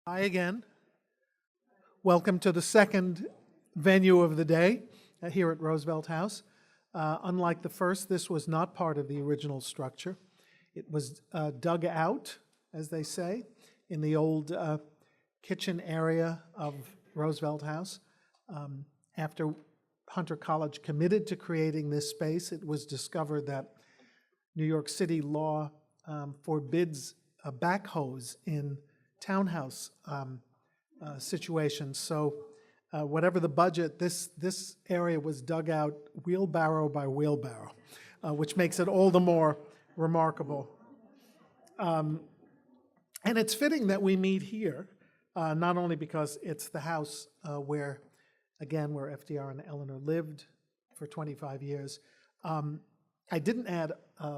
Hi again. Welcome to the second venue of the day here at Roosevelt House. Unlike the first, this was not part of the original structure. It was dug out, as they say, in the old kitchen area of Roosevelt House. After Hunter College committed to creating this space, it was discovered that New York City law forbids backhoes in townhouse situations. So whatever the budget, this area was dug out wheelbarrow by wheelbarrow, which makes it all the more remarkable. And it's fitting that we meet here, not only because it's the house where FDR and Eleanor lived for 25 years. I didn't add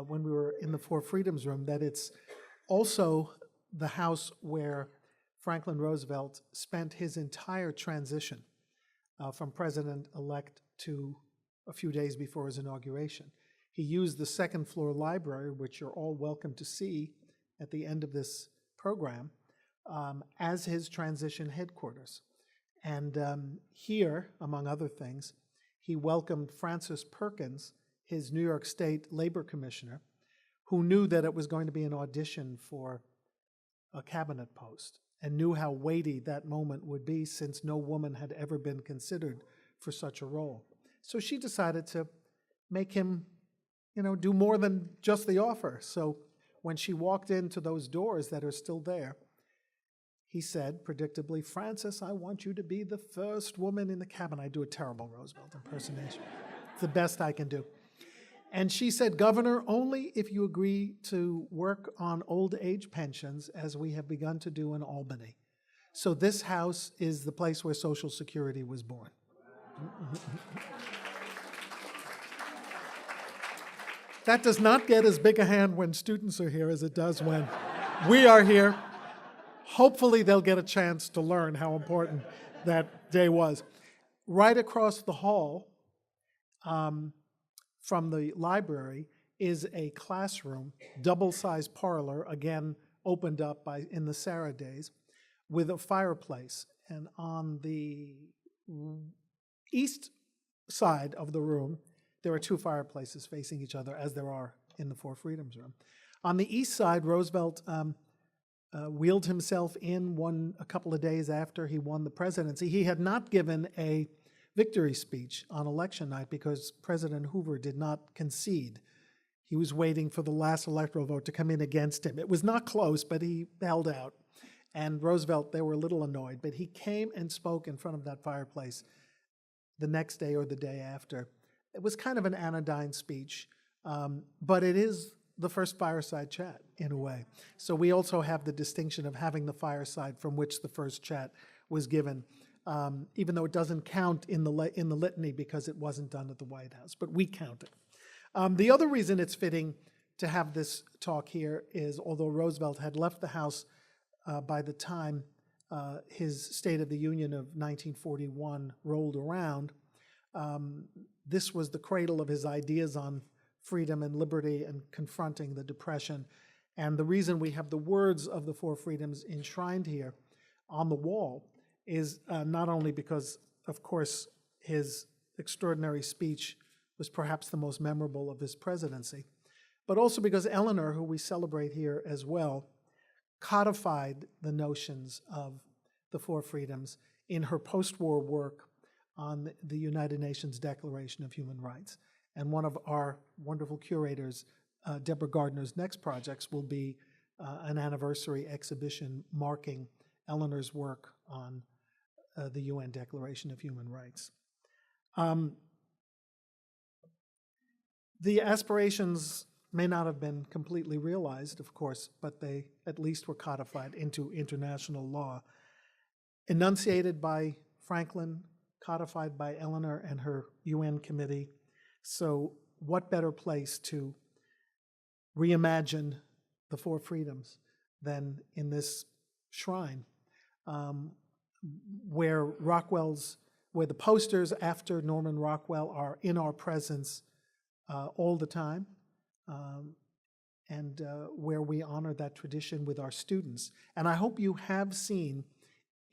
when we were in the Four Freedoms room that it's also the house where Franklin Roosevelt spent his entire transition from president-elect to a few days before his inauguration. He used the second floor library, which you're all welcome to see at the end of this program, as his transition headquarters. And here, among other things, he welcomed Francis Perkins, his New York State Labor Commissioner, who knew that it was going to be an audition for a cabinet post and knew how weighty that moment would be since no woman had ever been considered for such a role. So she decided to make him, do more than just the offer. So when she walked into those doors that are still there, he said, predictably, "Frances, I want you to be the first woman in the cabinet." I do a terrible Roosevelt impersonation. It's the best I can do. And she said, "Governor, only if you agree to work on old age pensions as we have begun to do in Albany." So this house is the place where Social Security was born. That does not get as big a hand when students are here as it does when we are here. Hopefully they'll get a chance to learn how important that day was. Right across the hall from the library is a classroom, double-sized parlor, again opened up in the Sarah days, with a fireplace. And on the east side of the room, there are two fireplaces facing each other, as there are in the Four Freedoms room. On the east side, Roosevelt wheeled himself in a couple of days after he won the presidency. He had not given a victory speech on election night because President Hoover did not concede. He was waiting for the last electoral vote to come in against him. It was not close, but he held out. And Roosevelt, they were a little annoyed, but he came and spoke in front of that fireplace the next day or the day after. It was kind of an anodyne speech, but it is the first fireside chat in a way. So we also have the distinction of having the fireside from which the first chat was given. Even though it doesn't count in the litany because it wasn't done at the White House, but we count it. The other reason it's fitting to have this talk here is, although Roosevelt had left the House by the time his State of the Union of 1941 rolled around, this was the cradle of his ideas on freedom and liberty and confronting the Depression. And the reason we have the words of the Four Freedoms enshrined here on the wall is not only because, of course, his extraordinary speech was perhaps the most memorable of his presidency, but also because Eleanor, who we celebrate here as well, codified the notions of the Four Freedoms in her post-war work on the United Nations Declaration of Human Rights. And one of our wonderful curators, Deborah Gardner's next projects will be an anniversary exhibition marking Eleanor's work on the UN Declaration of Human Rights. The aspirations may not have been completely realized, of course, but they at least were codified into international law, enunciated by Franklin, codified by Eleanor and her UN committee. So what better place to reimagine the Four Freedoms than in this shrine, where the posters after Norman Rockwell are in our presence all the time, and where we honor that tradition with our students. And I hope you have seen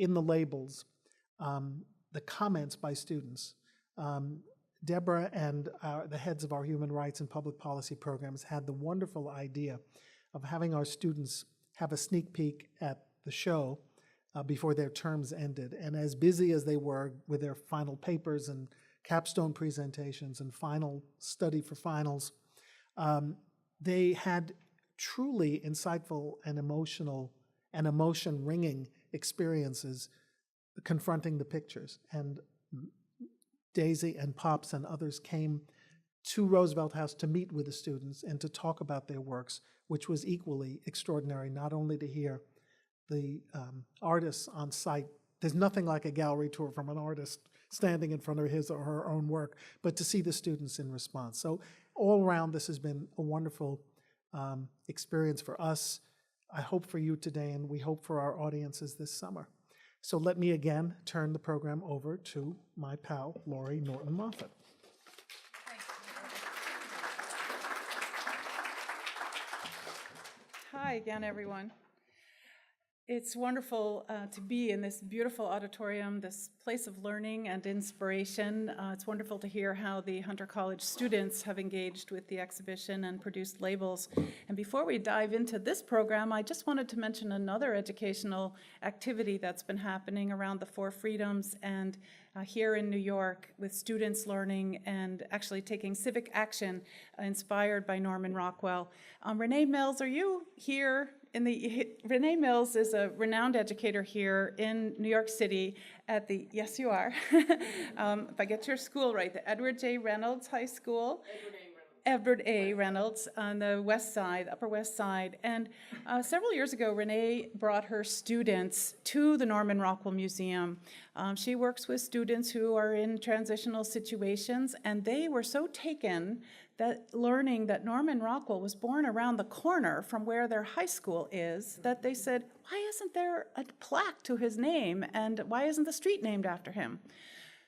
in the labels, the comments by students. Deborah and the heads of our human rights and public policy programs had the wonderful idea of having our students have a sneak peek at the show before their terms ended. And as busy as they were with their final papers and capstone presentations and final study for finals, they had truly insightful and emotional and emotion-wringing experiences confronting the pictures. And Daisy and Pops and others came to Roosevelt House to meet with the students and to talk about their works, which was equally extraordinary, not only to hear the artists on site. There's nothing like a gallery tour from an artist standing in front of his or her own work, but to see the students in response. So all around, this has been a wonderful experience for us. I hope for you today, and we hope for our audiences this summer. So let me again turn the program over to my pal, Lori Norton Moffat. Hi again, everyone. It's wonderful to be in this beautiful auditorium, this place of learning and inspiration. It's wonderful to hear how the Hunter College students have engaged with the exhibition and produced labels. And before we dive into this program, I just wanted to mention another educational activity that's been happening around the Four Freedoms and here in New York with students learning and actually taking civic action inspired by Norman Rockwell. Renee Mills, are you here? Renee Mills is a renowned educator here in New York City at the, yes you are, if I get your school right, the Edward J. Reynolds High School. Edward A. Reynolds on the west side, Upper West Side. And several years ago, Renee brought her students to the Norman Rockwell Museum. She works with students who are in transitional situations, and they were so taken that learning that Norman Rockwell was born around the corner from where their high school is, that they said, why isn't there a plaque to his name, and why isn't the street named after him?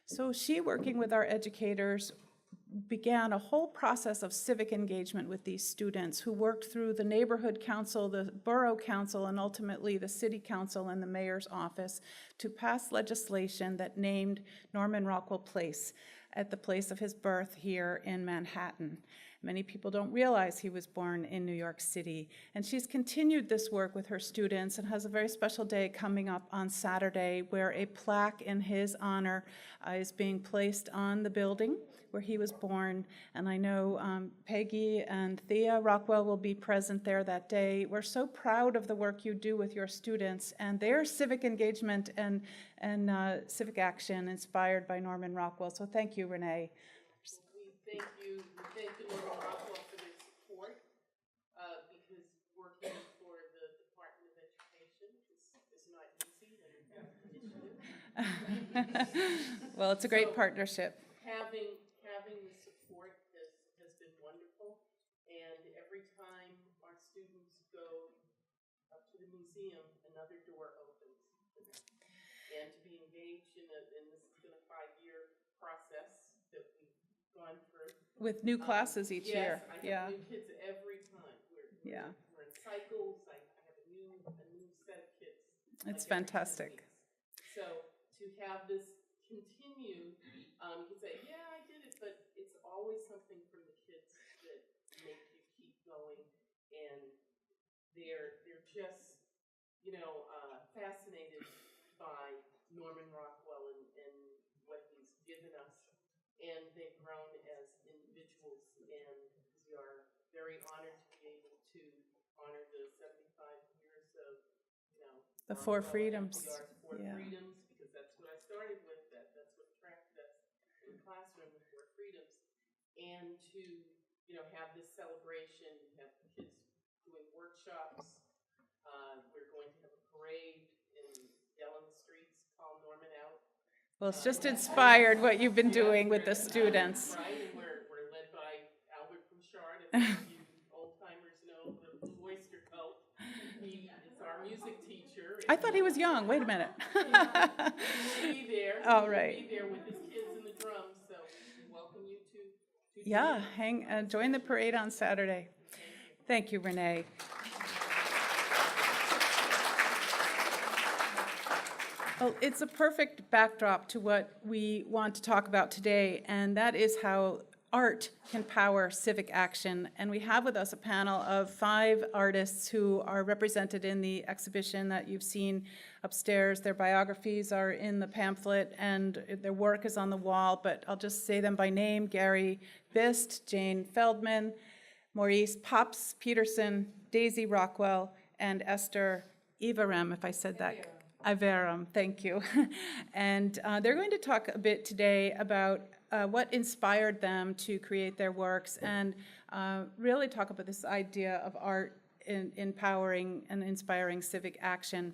So she, working with our educators, began a whole process of civic engagement with these students who worked through the neighborhood council, the borough council, and ultimately the city council and the mayor's office to pass legislation that named Norman Rockwell Place at the place of his birth here in Manhattan. Many people don't realize he was born in New York City. And she's continued this work with her students and has a very special day coming up on Saturday where a plaque in his honor is being placed on the building where he was born. And I know Peggy and Thea Rockwell will be present there that day. We're so proud of the work you do with your students and their civic engagement and civic action inspired by Norman Rockwell. So thank you, Renee. We thank the Norman Rockwell for their support because working for the Department of Education is not easy and initiative. Well, it's a great partnership. Having the support has been wonderful, and every time our students go up to the museum, another door opens. And to be engaged in this has been a 5-year process that we've gone through. With new classes each year. Yes, I have new kids every time. We're in cycles. I have a new set of kids. It's fantastic. So to have this continue, you can say, yeah, I did it, but it's always something from the kids that make you keep going, and they're just, fascinated by Norman Rockwell and what he's given us, and they've grown as individuals, and we are very honored to be able to honor the 75 years of, The Four Freedoms. Four Freedoms, because that's what I started with. That's what attracted us in the classroom, the Four Freedoms, and to have this celebration, have the kids doing workshops. We're going to have a parade and yell in the streets, call Norman out. Well, it's just inspired what you've been doing with the students. Right, and we're led by Albert Bouchard, if you old-timers know the Blue Oyster Cult. He is our music teacher. I thought he was young. Wait a minute. He will be there. All right. He will be there with his kids and the drums, so we welcome you to Yeah, join the parade on Saturday. Thank you, Renee. Well, it's a perfect backdrop to what we want to talk about today, and that is how art can power civic action. And we have with us a panel of 5 artists who are represented in the exhibition that you've seen upstairs. Their biographies are in the pamphlet, and their work is on the wall, but I'll just say them by name: Gary Bist, Jane Feldman, Maurice Pops Peterson, Daisy Rockwell, and Esther Iverem, if I said that. Iverem, thank you. And they're going to talk a bit today about what inspired them to create their works, and really talk about this idea of art in empowering and inspiring civic action.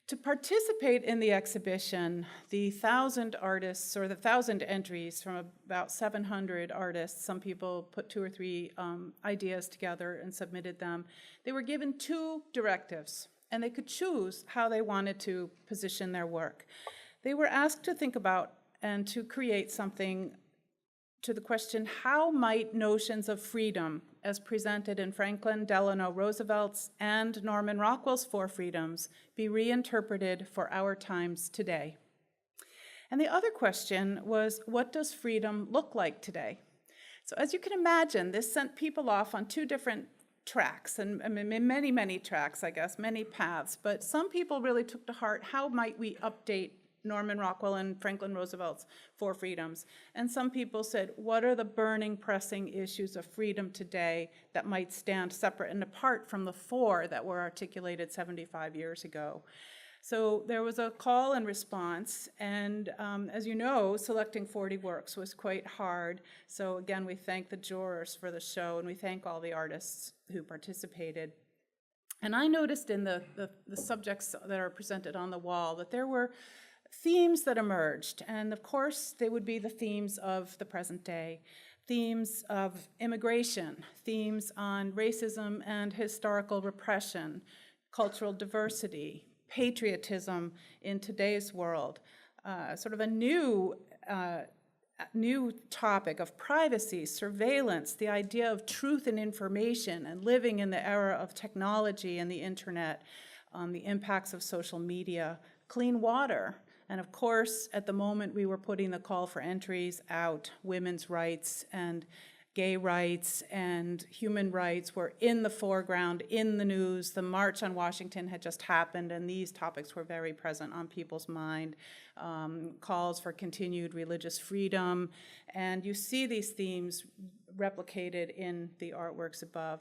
To participate in the exhibition, the 1,000 artists, or the 1,000 entries from about 700 artists, some people put 2 or 3 ideas together and submitted them, they were given 2 directives, and they could choose how they wanted to position their work. They were asked to think about and to create something to the question, how might notions of freedom, as presented in Franklin Delano Roosevelt's and Norman Rockwell's 4 Freedoms, be reinterpreted for our times today? And the other question was, what does freedom look like today? So as you can imagine, this sent people off on 2 different tracks, and I mean, many tracks, I guess, many paths, but some people really took to heart, how might we update Norman Rockwell and Franklin Roosevelt's 4 Freedoms? And some people said, what are the burning, pressing issues of freedom today that might stand separate and apart from the 4 that were articulated 75 years ago? So there was a call and response, and as you know, selecting 40 works was quite hard. So again, we thank the jurors for the show, and we thank all the artists who participated. And I noticed in the subjects that are presented on the wall that there were themes that emerged, and of course they would be the themes of the present day. Themes of immigration, themes on racism and historical repression, cultural diversity, patriotism in today's world, sort of a new topic of privacy, surveillance, the idea of truth and information, and living in the era of technology and the internet, the impacts of social media, clean water, and of course, at the moment we were putting the call for entries out, women's rights and gay rights and human rights were in the foreground, in the news. The March on Washington had just happened, and these topics were very present on people's mind. Calls for continued religious freedom, and you see these themes replicated in the artworks above.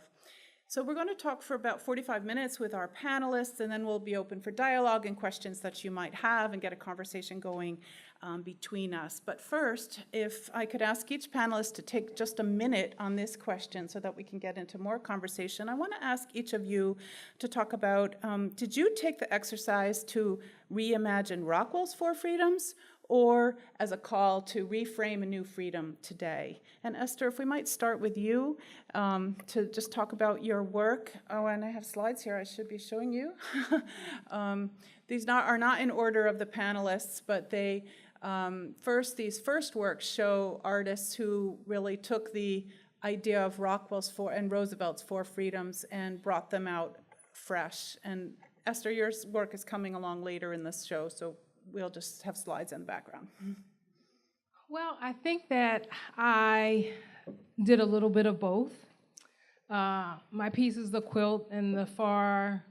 So we're going to talk for about 45 minutes with our panelists, and then we'll be open for dialogue and questions that you might have and get a conversation going between us. But first, if I could ask each panelist to take just a minute on this question so that we can get into more conversation. I want to ask each of you to talk about, did you take the exercise to reimagine Rockwell's 4 Freedoms, or as a call to reframe a new freedom today? And Esther, if we might start with you to just talk about your work. Oh, and I have slides here I should be showing you. These are not in order of the panelists, but they these first works show artists who really took the idea of Rockwell's 4 and Roosevelt's 4 Freedoms and brought them out fresh. And Esther, your work is coming along later in this show, so we'll just have slides in the background. Well, I think that I did a little bit of both. My piece is the quilt in the far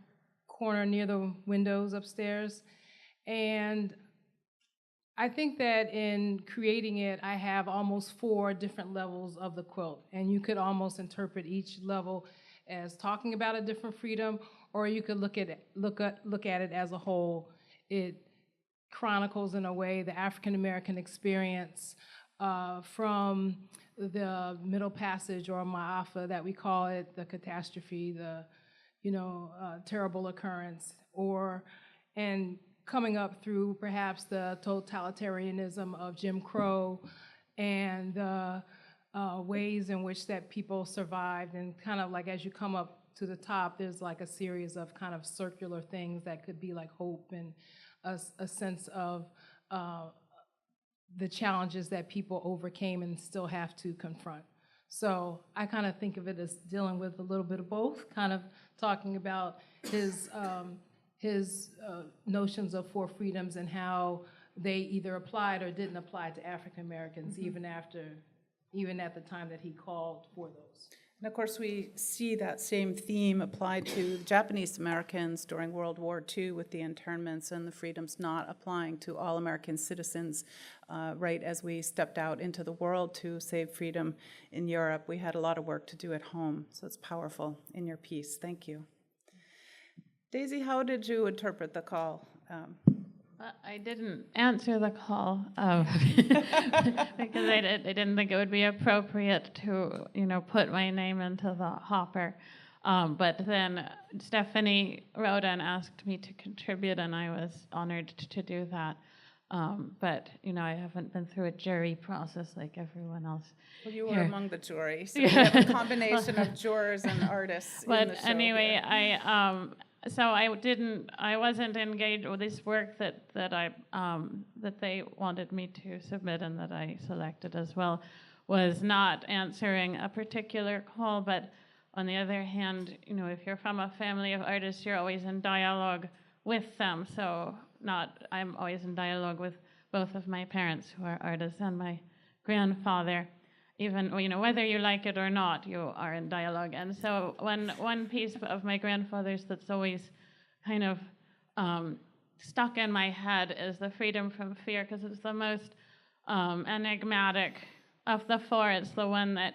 corner near the windows upstairs. And I think that in creating it, I have almost 4 different levels of the quilt. And you could almost interpret each level as talking about a different freedom, or you could look at it as a whole. It chronicles in a way the African American experience from the Middle Passage, or Ma'afa that we call it, the catastrophe, the terrible occurrence, and coming up through perhaps the totalitarianism of Jim Crow and the ways in which that people survived, and kind of like as you come up to the top, there's like a series of kind of circular things that could be like hope and a sense of the challenges that people overcame and still have to confront. So I kind of think of it as dealing with a little bit of both, kind of talking about his his notions of four freedoms and how they either applied or didn't apply to African Americans, even at the time that he called for those. And of course, we see that same theme applied to Japanese Americans during World War II with the internments and the freedoms not applying to all American citizens right as we stepped out into the world to save freedom in Europe. We had a lot of work to do at home, so it's powerful in your piece. Thank you. Daisy, how did you interpret the call? I didn't answer the call because I didn't think it would be appropriate to, put my name into the hopper. But then Stephanie wrote and asked me to contribute, and I was honored to do that. But, I haven't been through a jury process like everyone else. Well, you were Here. among the jury, so we have a combination of jurors and artists in the But show anyway, here. So I wasn't engaged with this work that they wanted me to submit and that I selected as well, was not answering a particular call. But on the other hand, if you're from a family of artists, you're always in dialogue with them. So I'm always in dialogue with both of my parents who are artists and my grandfather. Even, whether you like it or not, you are in dialogue. And so one piece of my grandfather's that's always kind of stuck in my head is the Freedom from Fear, because it's the most enigmatic of the four. It's the one that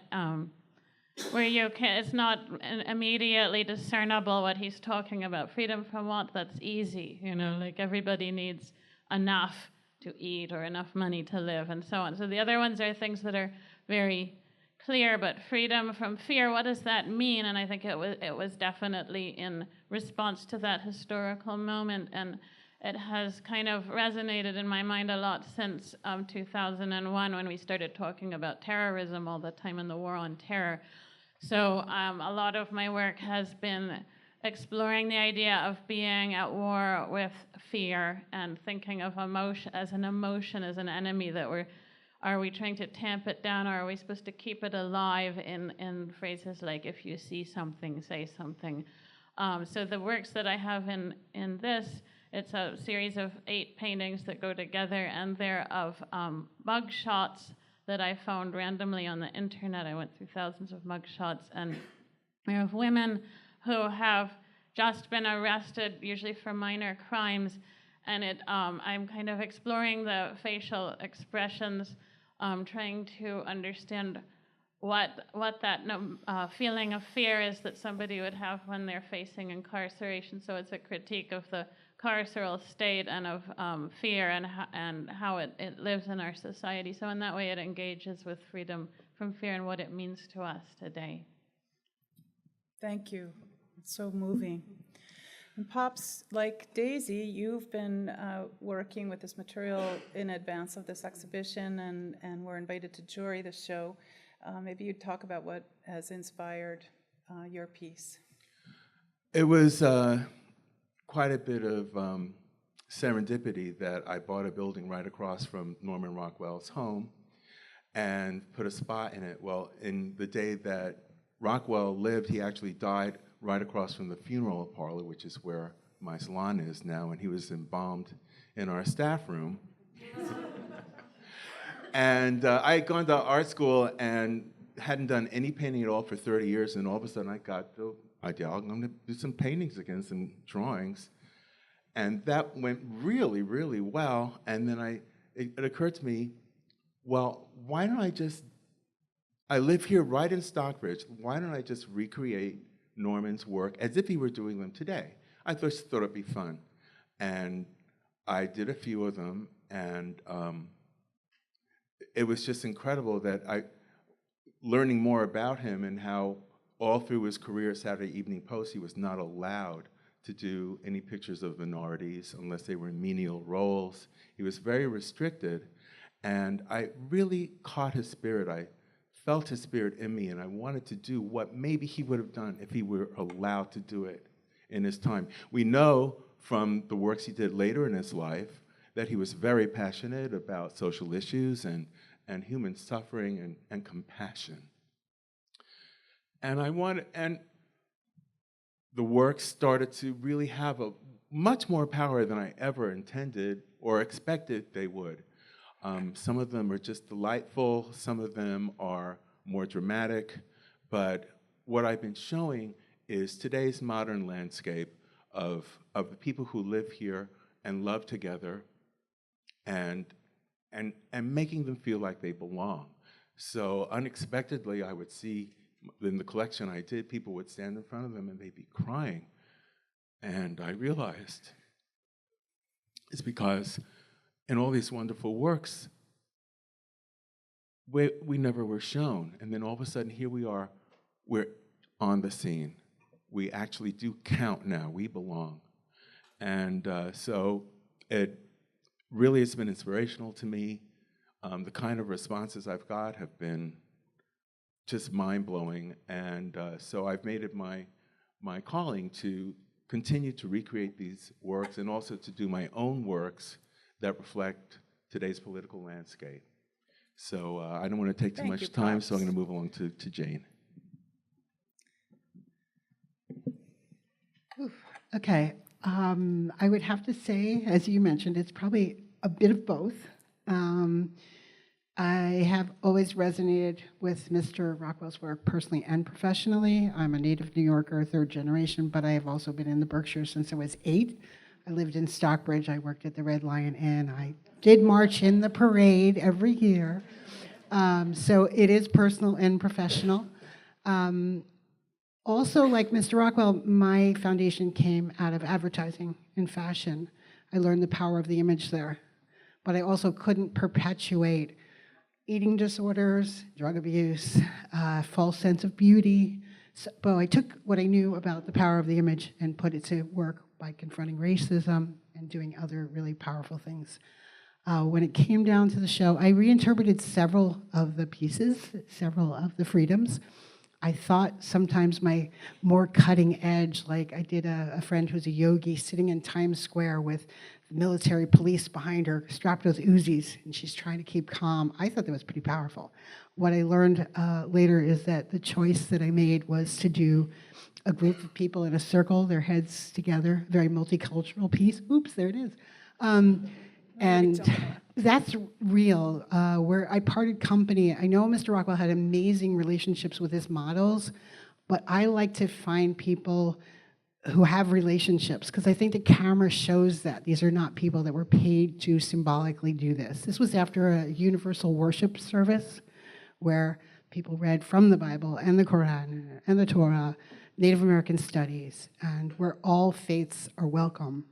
where it's not immediately discernible what he's talking about. Freedom from what? That's easy, like everybody needs enough to eat or enough money to live and so on. So the other ones are things that are very clear, but freedom from fear, what does that mean? And I think it was definitely in response to that historical moment, and it has kind of resonated in my mind a lot since 2001 when we started talking about terrorism all the time and the war on terror. So a lot of my work has been exploring the idea of being at war with fear and thinking of emotion as an enemy that are we trying to tamp it down, or are we supposed to keep it alive in phrases like, if you see something, say something. So the works that I have in this, it's a series of 8 paintings that go together, and they're of mug shots that I found randomly on the internet. I went through thousands of mug shots, and they're of women who have just been arrested, usually for minor crimes, and I'm kind of exploring the facial expressions, trying to understand what that feeling of fear is that somebody would have when they're facing incarceration. So it's a critique of the carceral state and of fear and how it lives in our society. So in that way, it engages with freedom from fear and what it means to us today. Thank you. It's so moving. And Pops, like Daisy, you've been working with this material in advance of this exhibition and were invited to jury the show. Maybe you'd talk about what has inspired your piece. It was quite a bit of serendipity that I bought a building right across from Norman Rockwell's home and put a spot in it. Well, in the day that Rockwell lived, he actually died right across from the funeral parlor, which is where my salon is now, and he was embalmed in our staff room. And I had gone to art school and hadn't done any painting at all for 30 years, and all of a sudden I got the idea, I'm going to do some paintings again, some drawings. And that went really, really well. And then it occurred to me, well, why don't I live here right in Stockbridge, why don't I just recreate Norman's work as if he were doing them today? I just thought it'd be fun. And I did a few of them, and it was just incredible that learning more about him and how all through his career at Saturday Evening Post, he was not allowed to do any pictures of minorities unless they were in menial roles. He was very restricted, and I really caught his spirit. I felt his spirit in me, and I wanted to do what maybe he would have done if he were allowed to do it in his time. We know from the works he did later in his life that he was very passionate about social issues and human suffering and compassion. And the work started to really have a much more power than I ever intended or expected they would. Some of them are just delightful, some of them are more dramatic, but what I've been showing is today's modern landscape of the people who live here and love together and making them feel like they belong. So unexpectedly, I would see in the collection I did, people would stand in front of them and they'd be crying. And I realized it's because in all these wonderful works, we never were shown. And then all of a sudden, here we are, we're on the scene. We actually do count now, we belong. And so it really has been inspirational to me. The kind of responses I've got have been just mind-blowing. And so I've made it my calling to continue to recreate these works and also to do my own works that reflect today's political landscape. So I don't want to take too much time, so I'm going to move along to Jane. Okay, I would have to say, as you mentioned, it's probably a bit of both. I have always resonated with Mr. Rockwell's work personally and professionally. I'm a native New Yorker, third generation, but I have also been in the Berkshires since I was 8. I lived in Stockbridge. I worked at the Red Lion Inn. I did march in the parade every year. So it is personal and professional. Also, like Mr. Rockwell, my foundation came out of advertising and fashion. I learned the power of the image there. But I also couldn't perpetuate eating disorders, drug abuse, false sense of beauty. So, but I took what I knew about the power of the image and put it to work by confronting racism and doing other really powerful things. When it came down to the show, I reinterpreted several of the pieces, several of the freedoms. I thought sometimes my more cutting edge, like I did a friend who's a yogi sitting in Times Square with military police behind her, strapped with Uzis, and she's trying to keep calm. I thought that was pretty powerful. What I learned later is that the choice that I made was to do a group of people in a circle, their heads together, very multicultural piece. Oops, there it is. And that's real. Where I parted company, I know Mr. Rockwell had amazing relationships with his models, but I like to find people who have relationships, because I think the camera shows that. These are not people that were paid to symbolically do this. This was after a universal worship service where people read from the Bible and the Quran and the Torah, Native American studies, and where all faiths are welcome.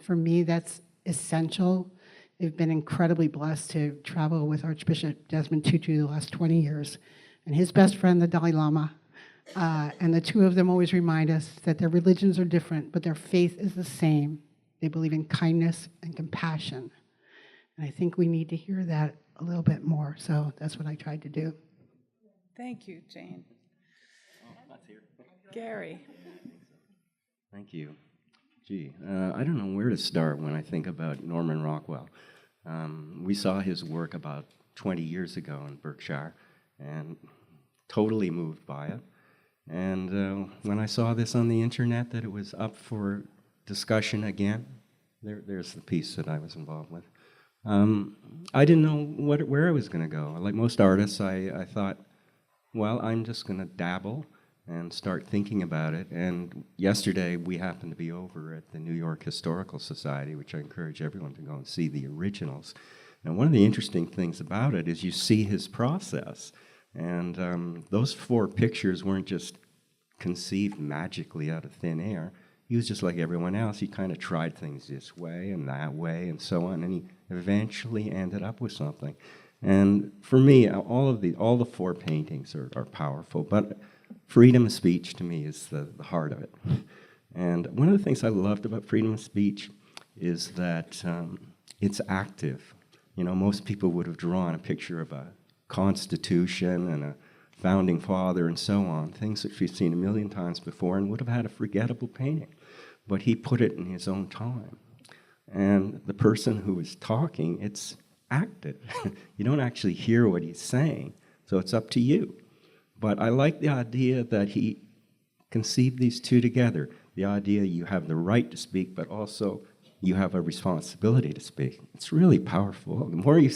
For me, that's essential. I've been incredibly blessed to travel with Archbishop Desmond Tutu the last 20 years, and his best friend, the Dalai Lama. And the two of them always remind us that their religions are different, but their faith is the same. They believe in kindness and compassion. And I think we need to hear that a little bit more, so that's what I tried to do. Thank you, Jane. Gary. Thank you. Gee, I don't know where to start when I think about Norman Rockwell. We saw his work about 20 years ago in Berkshire and totally moved by it. And when I saw this on the internet, that it was up for discussion again, there's the piece that I was involved with. I didn't know where I was going to go. Like most artists, I thought, well, I'm just going to dabble and start thinking about it. And yesterday, we happened to be over at the New York Historical Society, which I encourage everyone to go and see the originals. And one of the interesting things about it is you see his process. And those 4 pictures weren't just conceived magically out of thin air. He was just like everyone else. He kind of tried things this way and that way and so on, and he eventually ended up with something. And for me, all the 4 paintings are powerful, but freedom of speech to me is the heart of it. And one of the things I loved about freedom of speech is that it's active. You know, most people would have drawn a picture of a Constitution and a founding father and so on, things that we've seen a million times before and would have had a forgettable painting. But he put it in his own time. And the person who is talking, it's active. You don't actually hear what he's saying, so it's up to you. But I like the idea that he conceive these two together. The idea you have the right to speak, but also you have a responsibility to speak. It's really powerful. The more you,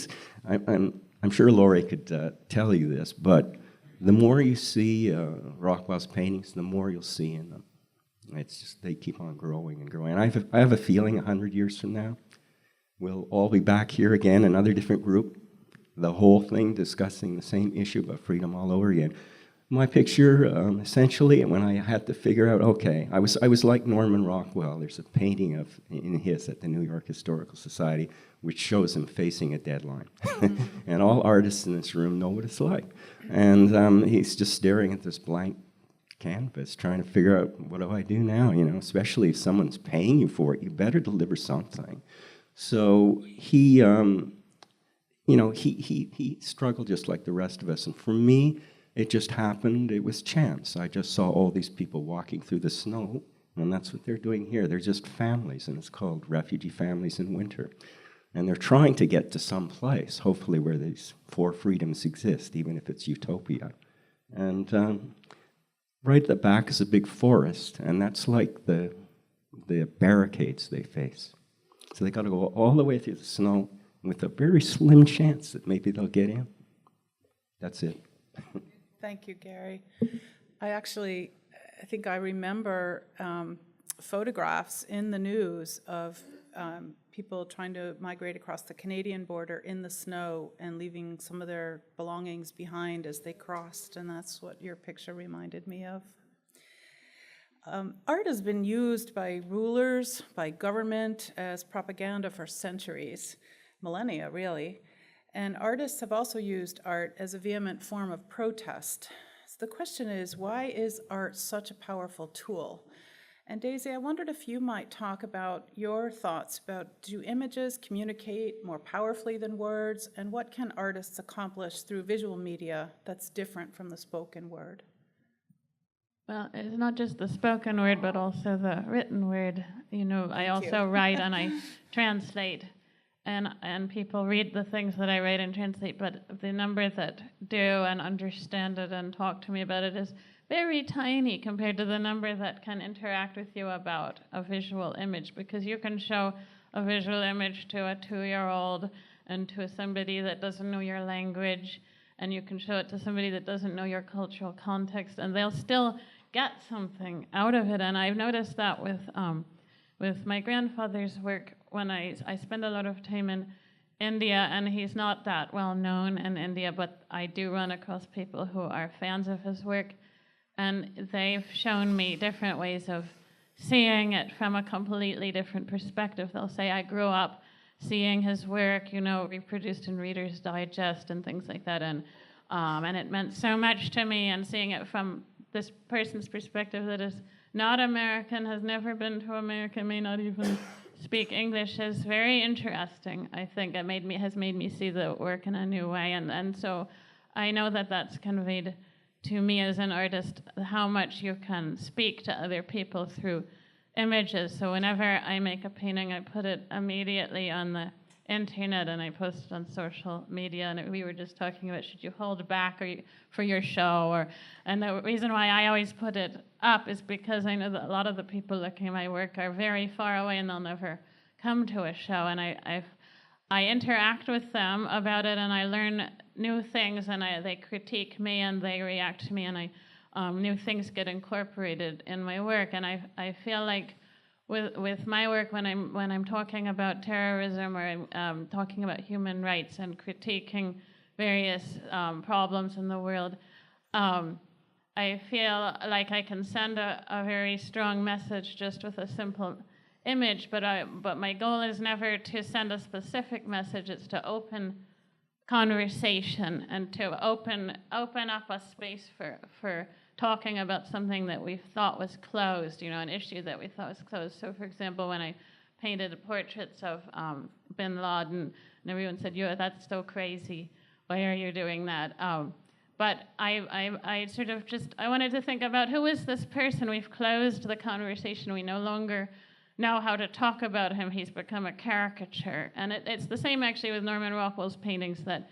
I'm sure Laurie could tell you this, but the more you see Rockwell's paintings, the more you'll see in them. It's just, they keep on growing and growing. And I have a feeling 100 years from now, we'll all be back here again, another different group, the whole thing discussing the same issue about freedom all over again. My picture, essentially, when I had to figure out, okay, I was like Norman Rockwell. There's a painting in his at the New York Historical Society, which shows him facing a deadline. And all artists in this room know what it's like. And he's just staring at this blank canvas, trying to figure out, what do I do now? You know, especially if someone's paying you for it, you better deliver something. So he, he struggled just like the rest of us. And for me, it just happened. It was chance. I just saw all these people walking through the snow, and that's what they're doing here. They're just families, and it's called Refugee Families in Winter. And they're trying to get to some place, hopefully where these 4 freedoms exist, even if it's utopia. And right at the back is a big forest, and that's like the barricades they face. So they got to go all the way through the snow with a very slim chance that maybe they'll get in. That's it. Thank you, Gary. I think I remember photographs in the news of people trying to migrate across the Canadian border in the snow and leaving some of their belongings behind as they crossed, and that's what your picture reminded me of. Art has been used by rulers, by government, as propaganda for centuries, millennia, really. And artists have also used art as a vehement form of protest. So the question is, why is art such a powerful tool? And Daisy, I wondered if you might talk about your thoughts about, do images communicate more powerfully than words, and what can artists accomplish through visual media that's different from the spoken word? Well, it's not just the spoken word, but also the written word. You know, I also write and I translate. And people read the things that I write and translate, but the number that do and understand it and talk to me about it is very tiny compared to the number that can interact with you about a visual image, because you can show a visual image to a 2-year-old and to somebody that doesn't know your language, and you can show it to somebody that doesn't know your cultural context, and they'll still get something out of it. And I've noticed that with my grandfather's work, when I spend a lot of time in India, and he's not that well known in India, but I do run across people who are fans of his work, and they've shown me different ways of seeing it from a completely different perspective. They'll say, I grew up seeing his work, you know, reproduced in Reader's Digest and things like that, and it meant so much to me, and seeing it from this person's perspective that is not American, has never been to America, may not even speak English, is very interesting. I think it has made me see the work in a new way, and so I know that that's conveyed to me as an artist, how much you can speak to other people through images. So whenever I make a painting, I put it immediately on the internet and I post it on social media. And we were just talking about, should you hold back for your show? And the reason why I always put it up is because I know that a lot of the people looking at my work are very far away and they'll never come to a show. And I interact with them about it, and I learn new things, and they critique me and they react to me, and new things get incorporated in my work. And I feel like with my work, when I'm talking about terrorism, or I'm talking about human rights and critiquing various problems in the world, I feel like I can send a very strong message just with a simple image, but my goal is never to send a specific message. It's to open conversation and to open up a space for talking about something that we thought was closed, you know, an issue that we thought was closed. So, for example, when I painted portraits of bin Laden, and everyone said, that's so crazy. Why are you doing that? But I sort of I wanted to think about, who is this person? We've closed the conversation. We no longer know how to talk about him. He's become a caricature. And it's the same actually with Norman Rockwell's paintings, that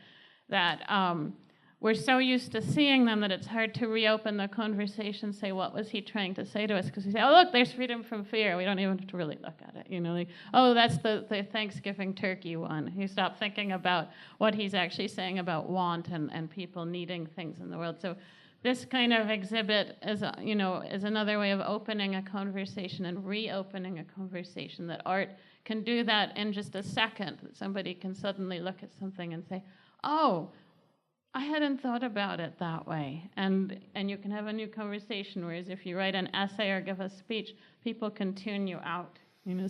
we're so used to seeing them that it's hard to reopen the conversation, say, what was he trying to say to us? Because we say, oh, look, there's freedom from fear. We don't even have to really look at it. You know, like, oh, that's the Thanksgiving turkey one. You stop thinking about what he's actually saying about want and people needing things in the world. So this kind of exhibit is, is another way of opening a conversation and reopening a conversation, that art can do that in just a second, that somebody can suddenly look at something and say, oh, I hadn't thought about it that way. And you can have a new conversation, whereas if you write an essay or give a speech, people can tune you out.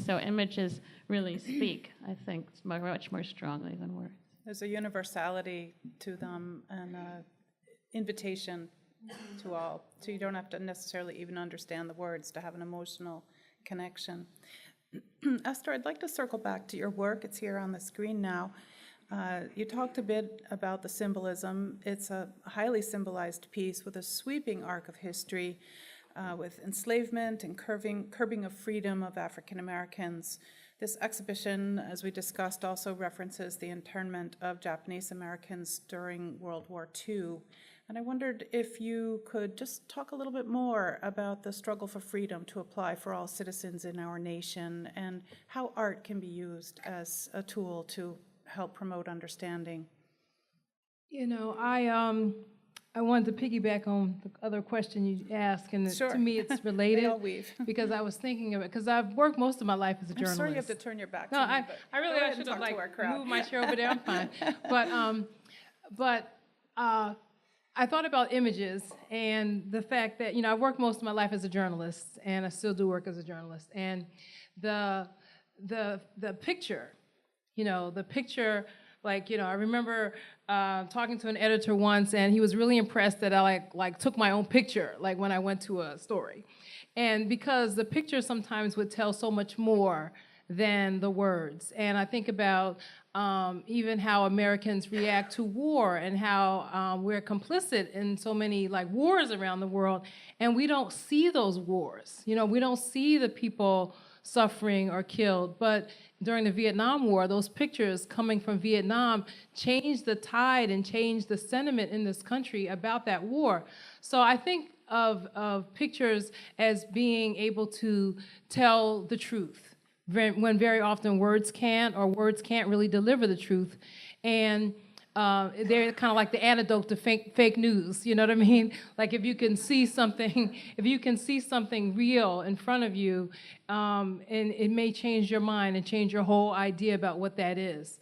So images really speak, I think, much more strongly than words. There's a universality to them and an invitation to all. So you don't have to necessarily even understand the words to have an emotional connection. Esther, I'd like to circle back to your work. It's here on the screen now. You talked a bit about the symbolism. It's a highly symbolized piece with a sweeping arc of history, with enslavement and curbing of freedom of African Americans. This exhibition, as we discussed, also references the internment of Japanese Americans during World War II. And I wondered if you could just talk a little bit more about the struggle for freedom to apply for all citizens in our nation, and how art can be used as a tool to help promote understanding. I wanted to piggyback on the other question you asked, and Sure. to me it's They related all weave. because I was thinking of it, because I've worked most of my life as a I'm journalist. sorry you have to turn your back No, to me, I but really go ahead should and have talk to our crowd. moved my chair over there. I'm fine. But I thought about images and the fact that I worked most of my life as a journalist, and I still do work as a journalist. And the picture, the picture. I remember talking to an editor once, and he was really impressed that I took my own picture, when I went to a story. And because the picture sometimes would tell so much more than the words. And I think about even how Americans react to war, and how we're complicit in so many wars around the world, and we don't see those wars. We don't see the people suffering or killed. But during the Vietnam War, those pictures coming from Vietnam changed the tide and changed the sentiment in this country about that war. So I think of pictures as being able to tell the truth, when very often words can't, or words can't really deliver the truth. And they're kind of like the antidote to fake news, you know what I mean? If you can see something real in front of you, and it may change your mind and change your whole idea about what that is.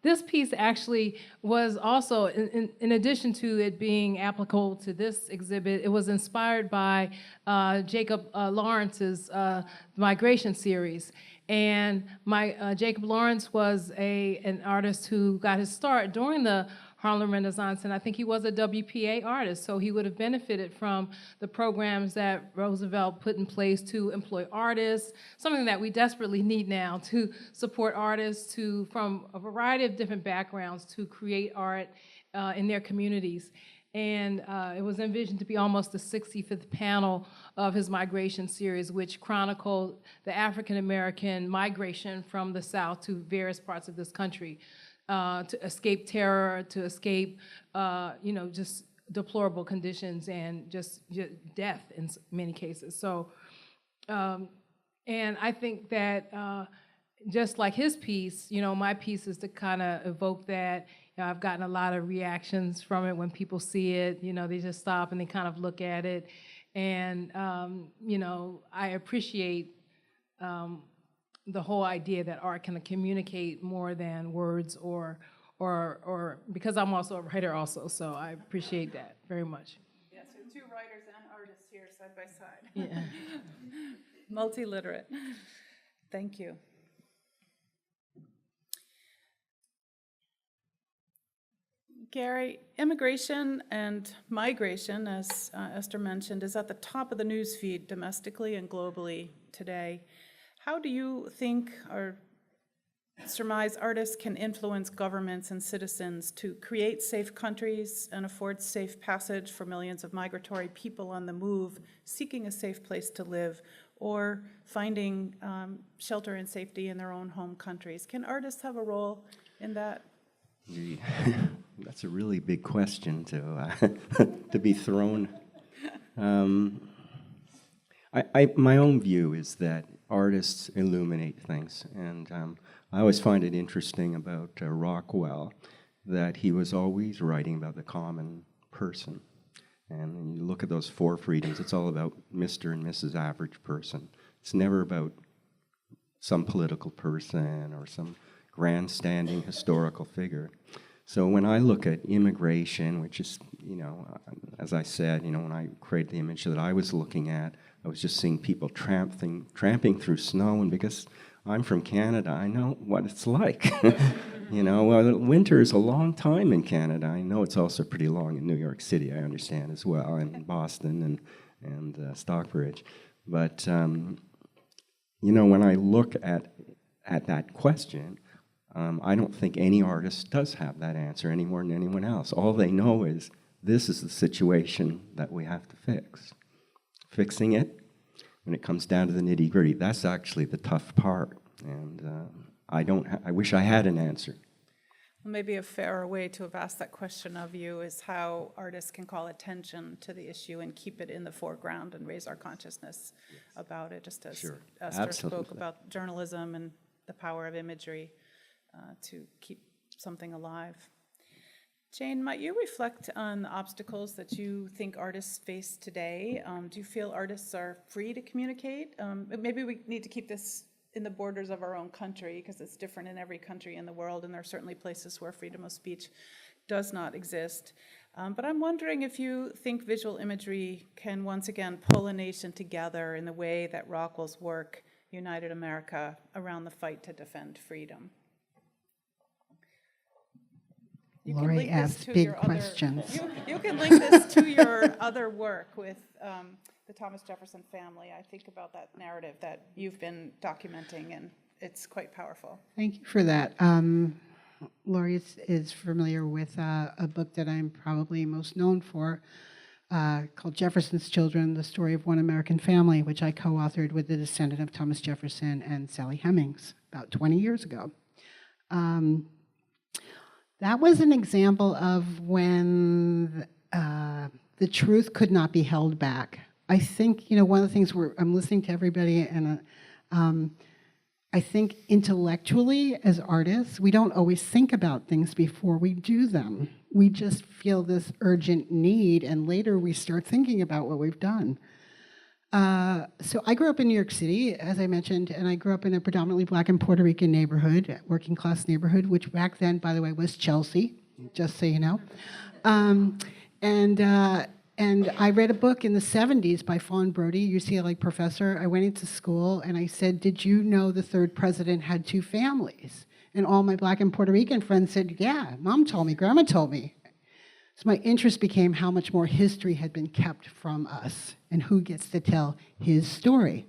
This piece actually was also, in addition to it being applicable to this exhibit, it was inspired by Jacob Lawrence's Migration series. And Jacob Lawrence was an artist who got his start during the Harlem Renaissance, and I think he was a WPA artist, so he would have benefited from the programs that Roosevelt put in place to employ artists, something that we desperately need now, to support artists from a variety of different backgrounds to create art in their communities. And it was envisioned to be almost the 65th panel of his Migration series, which chronicled the African-American migration from the South to various parts of this country, to escape terror, to escape, just deplorable conditions, and just death in many cases. So, and I think that just like his piece, my piece is to kind of evoke that. I've gotten a lot of reactions from it when people see it. They just stop and they kind of look at it. And, I appreciate the whole idea that art can communicate more than words, or because I'm also a writer also, so I appreciate that very much. Yes, there are two writers and artists here side by side. Yeah. Multi-literate. Thank you. Gary, immigration and migration, as Esther mentioned, is at the top of the news feed domestically and globally today. How do you think, or surmise, artists can influence governments and citizens to create safe countries and afford safe passage for millions of migratory people on the move, seeking a safe place to live, or finding shelter and safety in their own home countries? Can artists have a role in that? Gee, that's a really big question to to be thrown. My own view is that artists illuminate things, and I always find it interesting about Rockwell that he was always writing about the common person. And when you look at those 4 freedoms, it's all about Mr. and Mrs. Average Person. It's never about some political person or some grandstanding historical figure. So when I look at immigration, which is, as I said, when I created the image that I was looking at, I was just seeing people tramping through snow, and because I'm from Canada, I know what it's like. Well, winter is a long time in Canada. I know it's also pretty long in New York City, I understand as well, and Boston and Stockbridge. But, when I look at that question, I don't think any artist does have that answer any more than anyone else. All they know is this is the situation that we have to fix. Fixing it, when it comes down to the nitty-gritty, that's actually the tough part. And I wish I had an answer. Well, maybe a fairer way to have asked that question of you is how artists can call attention to the issue and keep it in the foreground and raise our consciousness about it, just as Sure. Esther spoke Absolutely. about journalism and the power of imagery to keep something alive. Jane, might you reflect on the obstacles that you think artists face today? Do you feel artists are free to communicate? Maybe we need to keep this in the borders of our own country, because it's different in every country in the world, and there are certainly places where freedom of speech does not exist. But I'm wondering if you think visual imagery can once again pull a nation together in the way that Rockwell's work united America around the fight to defend freedom. You can Lori link this asks to big your other- questions. You can link this to your other work with the Thomas Jefferson family. I think about that narrative that you've been documenting, and it's quite powerful. Thank you for that. Lori is familiar with a book that I'm probably most known for called Jefferson's Children, The Story of One American Family, which I co-authored with the descendant of Thomas Jefferson and Sally Hemings about 20 years ago. That was an example of when the truth could not be held back. I think, one of the things I'm listening to everybody, and I think intellectually as artists, we don't always think about things before we do them. We just feel this urgent need, and later we start thinking about what we've done. So I grew up in New York City, as I mentioned, and I grew up in a predominantly Black and Puerto Rican neighborhood, working class neighborhood, which back then, by the way, was Chelsea, just so you know. And I read a book in the 70s by Fawn Brody, UCLA professor. I went into school and I said, did you know the third president had 2 families? And all my Black and Puerto Rican friends said, yeah, Mom told me, Grandma told me. So my interest became how much more history had been kept from us and who gets to tell his story.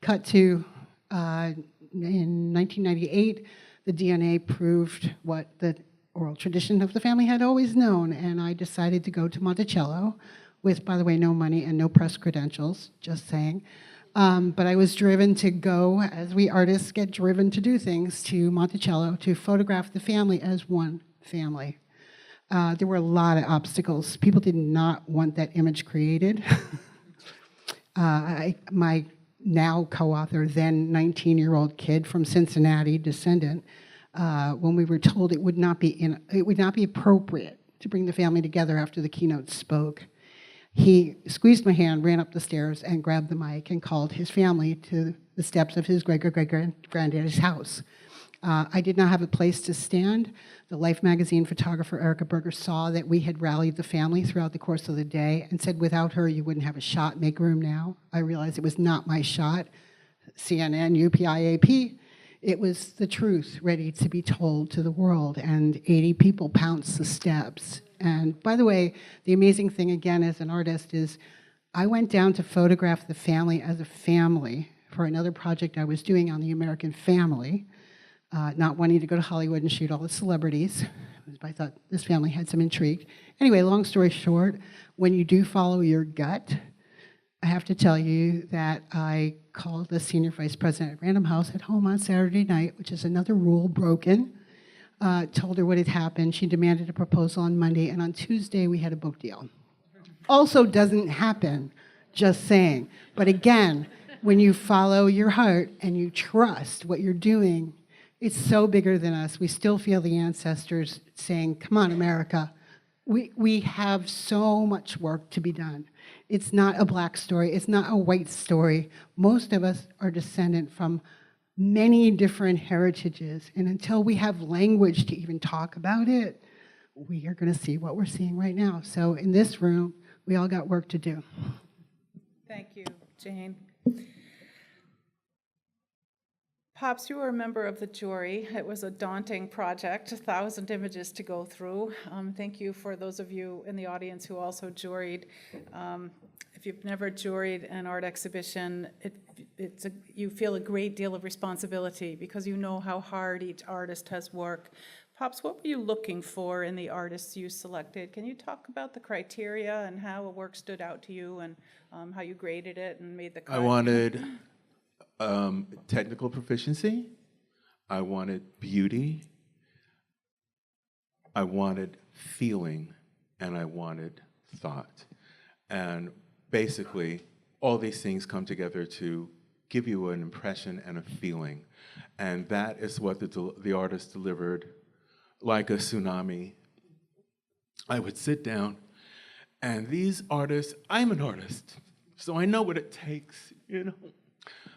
Cut to in 1998, the DNA proved what the oral tradition of the family had always known, and I decided to go to Monticello with, by the way, no money and no press credentials, just saying. But I was driven to go, as we artists get driven to do things, to Monticello to photograph the family as one family. There were a lot of obstacles. People did not want that image created. My now co-author, then 19-year-old kid from Cincinnati, descendant, when we were told it would not be appropriate to bring the family together after the keynote spoke, he squeezed my hand, ran up the stairs, and grabbed the mic and called his family to the steps of his great-great-granddaddy's house. I did not have a place to stand. The Life magazine photographer Erica Berger saw that we had rallied the family throughout the course of the day and said, without her, you wouldn't have a shot. Make room now. I realized it was not my shot. CNN, UPIAP. It was the truth ready to be told to the world, and 80 people pounced the steps. And by the way, the amazing thing, again, as an artist, is I went down to photograph the family as a family for another project I was doing on the American family, not wanting to go to Hollywood and shoot all the celebrities. I thought this family had some intrigue. Anyway, long story short, when you do follow your gut, I have to tell you that I called the senior vice president at Random House at home on Saturday night, which is another rule broken. told her what had happened. She demanded a proposal on Monday, and on Tuesday we had a book deal. Also doesn't happen, just saying. But again, when you follow your heart and you trust what you're doing, it's so bigger than us. We still feel the ancestors saying, come on, America. We have so much work to be done. It's not a black story. It's not a white story. Most of us are descendant from many different heritages. And until we have language to even talk about it, we are going to see what we're seeing right now. So in this room, we all got work to do. Thank you, Jane. Pops, you were a member of the jury. It was a daunting project, 1,000 images to go through. Thank you for those of you in the audience who also juried. If you've never juried an art exhibition, you feel a great deal of responsibility because you know how hard each artist has worked. Pops, what were you looking for in the artists you selected? Can you talk about the criteria and how a work stood out to you and how you graded it and made the cut? I wanted technical proficiency. I wanted beauty. I wanted feeling, and I wanted thought. And basically, all these things come together to give you an impression and a feeling. And that is what the artist delivered like a tsunami. I would sit down, and these artists, I'm an artist, so I know what it takes, you know.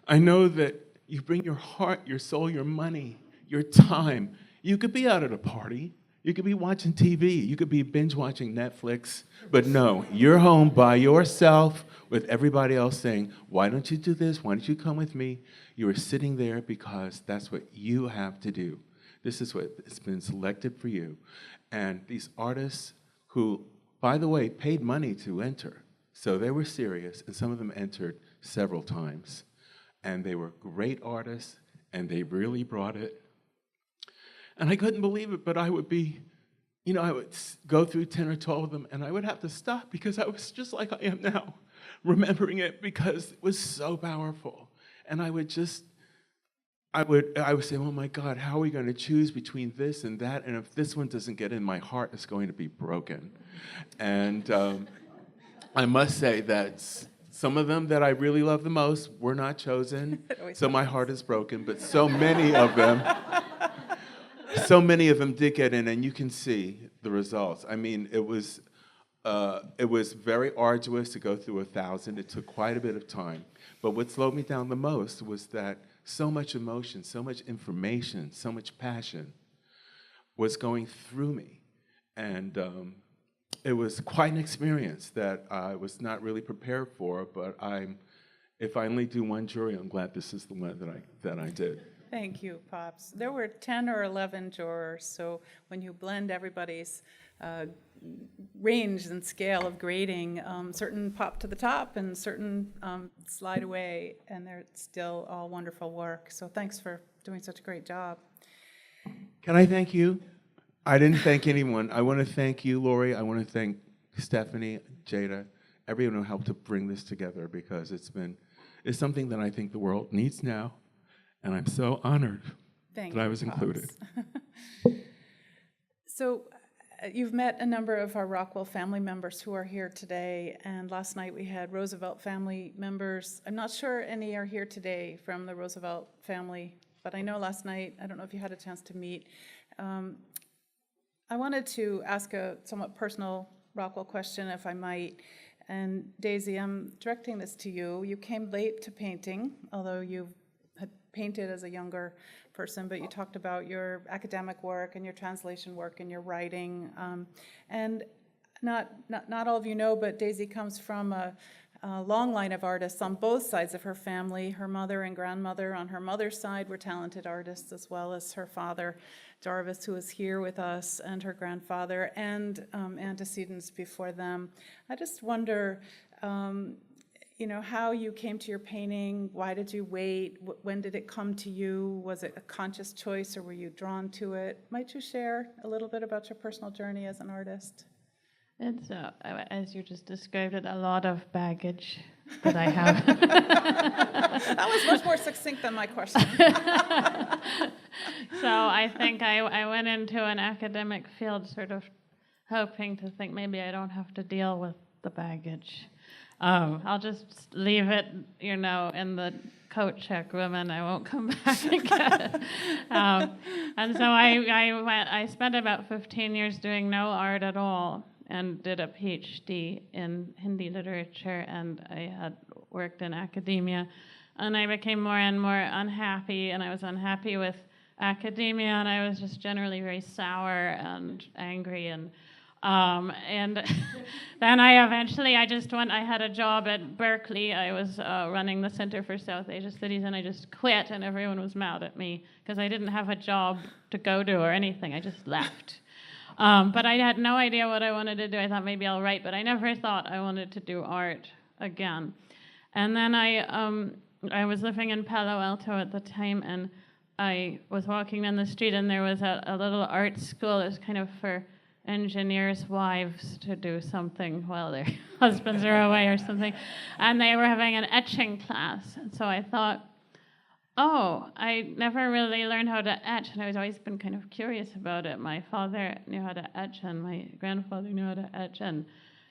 I know that you bring your heart, your soul, your money, your time. You could be out at a party. You could be watching TV. You could be binge watching Netflix. But no, you're home by yourself with everybody else saying, why don't you do this? Why don't you come with me? You are sitting there because that's what you have to do. This is what has been selected for you. And these artists who, by the way, paid money to enter. So they were serious, and some of them entered several times. And they were great artists, and they really brought it. And I couldn't believe it, but I would be, you know, I would go through 10 or 12 of them, and I would have to stop because I was just like I am now, remembering it because it was so powerful. And I would say, oh my God, how are we going to choose between this and that? And if this one doesn't get in, my heart is going to be broken. And I must say that some of them that I really love the most were not chosen, so my heart is broken, but so many of them did get in, and you can see the results. I mean, it was very arduous to go through 1,000. It took quite a bit of time. But what slowed me down the most was that so much emotion, so much information, so much passion was going through me. And it was quite an experience that I was not really prepared for, but if I only do one jury, I'm glad this is the one that I did. Thank you, Pops. There were 10 or 11 jurors, so when you blend everybody's range and scale of grading, certain pop to the top and certain slide away, and they're still all wonderful work. So thanks for doing such a great job. Can I thank you? I didn't thank anyone. I want to thank you, Lori. I want to thank Stephanie, Jada, everyone who helped to bring this together because it's something that I think the world needs now, and I'm so honored that I was included. So you've met a number of our Rockwell family members who are here today, and last night we had Roosevelt family members. I'm not sure any are here today from the Roosevelt family, but I know last night, I don't know if you had a chance to meet. I wanted to ask a somewhat personal Rockwell question, if I might. And Daisy, I'm directing this to you. You came late to painting, although you had painted as a younger person, but you talked about your academic work and your translation work and your writing. And not all of you know, but Daisy comes from a long line of artists on both sides of her family. Her mother and grandmother on her mother's side were talented artists, as well as her father, Jarvis, who is here with us, and her grandfather, and antecedents before them. I just wonder, how you came to your painting. Why did you wait? When did it come to you? Was it a conscious choice, or were you drawn to it? Might you share a little bit about your personal journey as an artist? It's, as you just described it, a lot of baggage that I have. That was much more succinct than my question. So I think I went into an academic field sort of hoping to think maybe I don't have to deal with the baggage. I'll just leave it, you know, in the coat check room, and I won't come back again. And so I spent about 15 years doing no art at all, and did a PhD in Hindi literature, and I had worked in academia, and I became more and more unhappy, and I was unhappy with academia, and I was just generally very sour and angry, and then I had a job at Berkeley. I was running the Center for South Asia Studies, and I just quit, and everyone was mad at me because I didn't have a job to go to or anything. I just left. But I had no idea what I wanted to do. I thought maybe I'll write, but I never thought I wanted to do art again. And then I was living in Palo Alto at the time, and I was walking down the street, and there was a little art school. It was kind of for engineers' wives to do something while their husbands are away or something. And they were having an etching class. And so I thought, oh, I never really learned how to etch, and I've always been kind of curious about it. My father knew how to etch, and my grandfather knew how to etch, and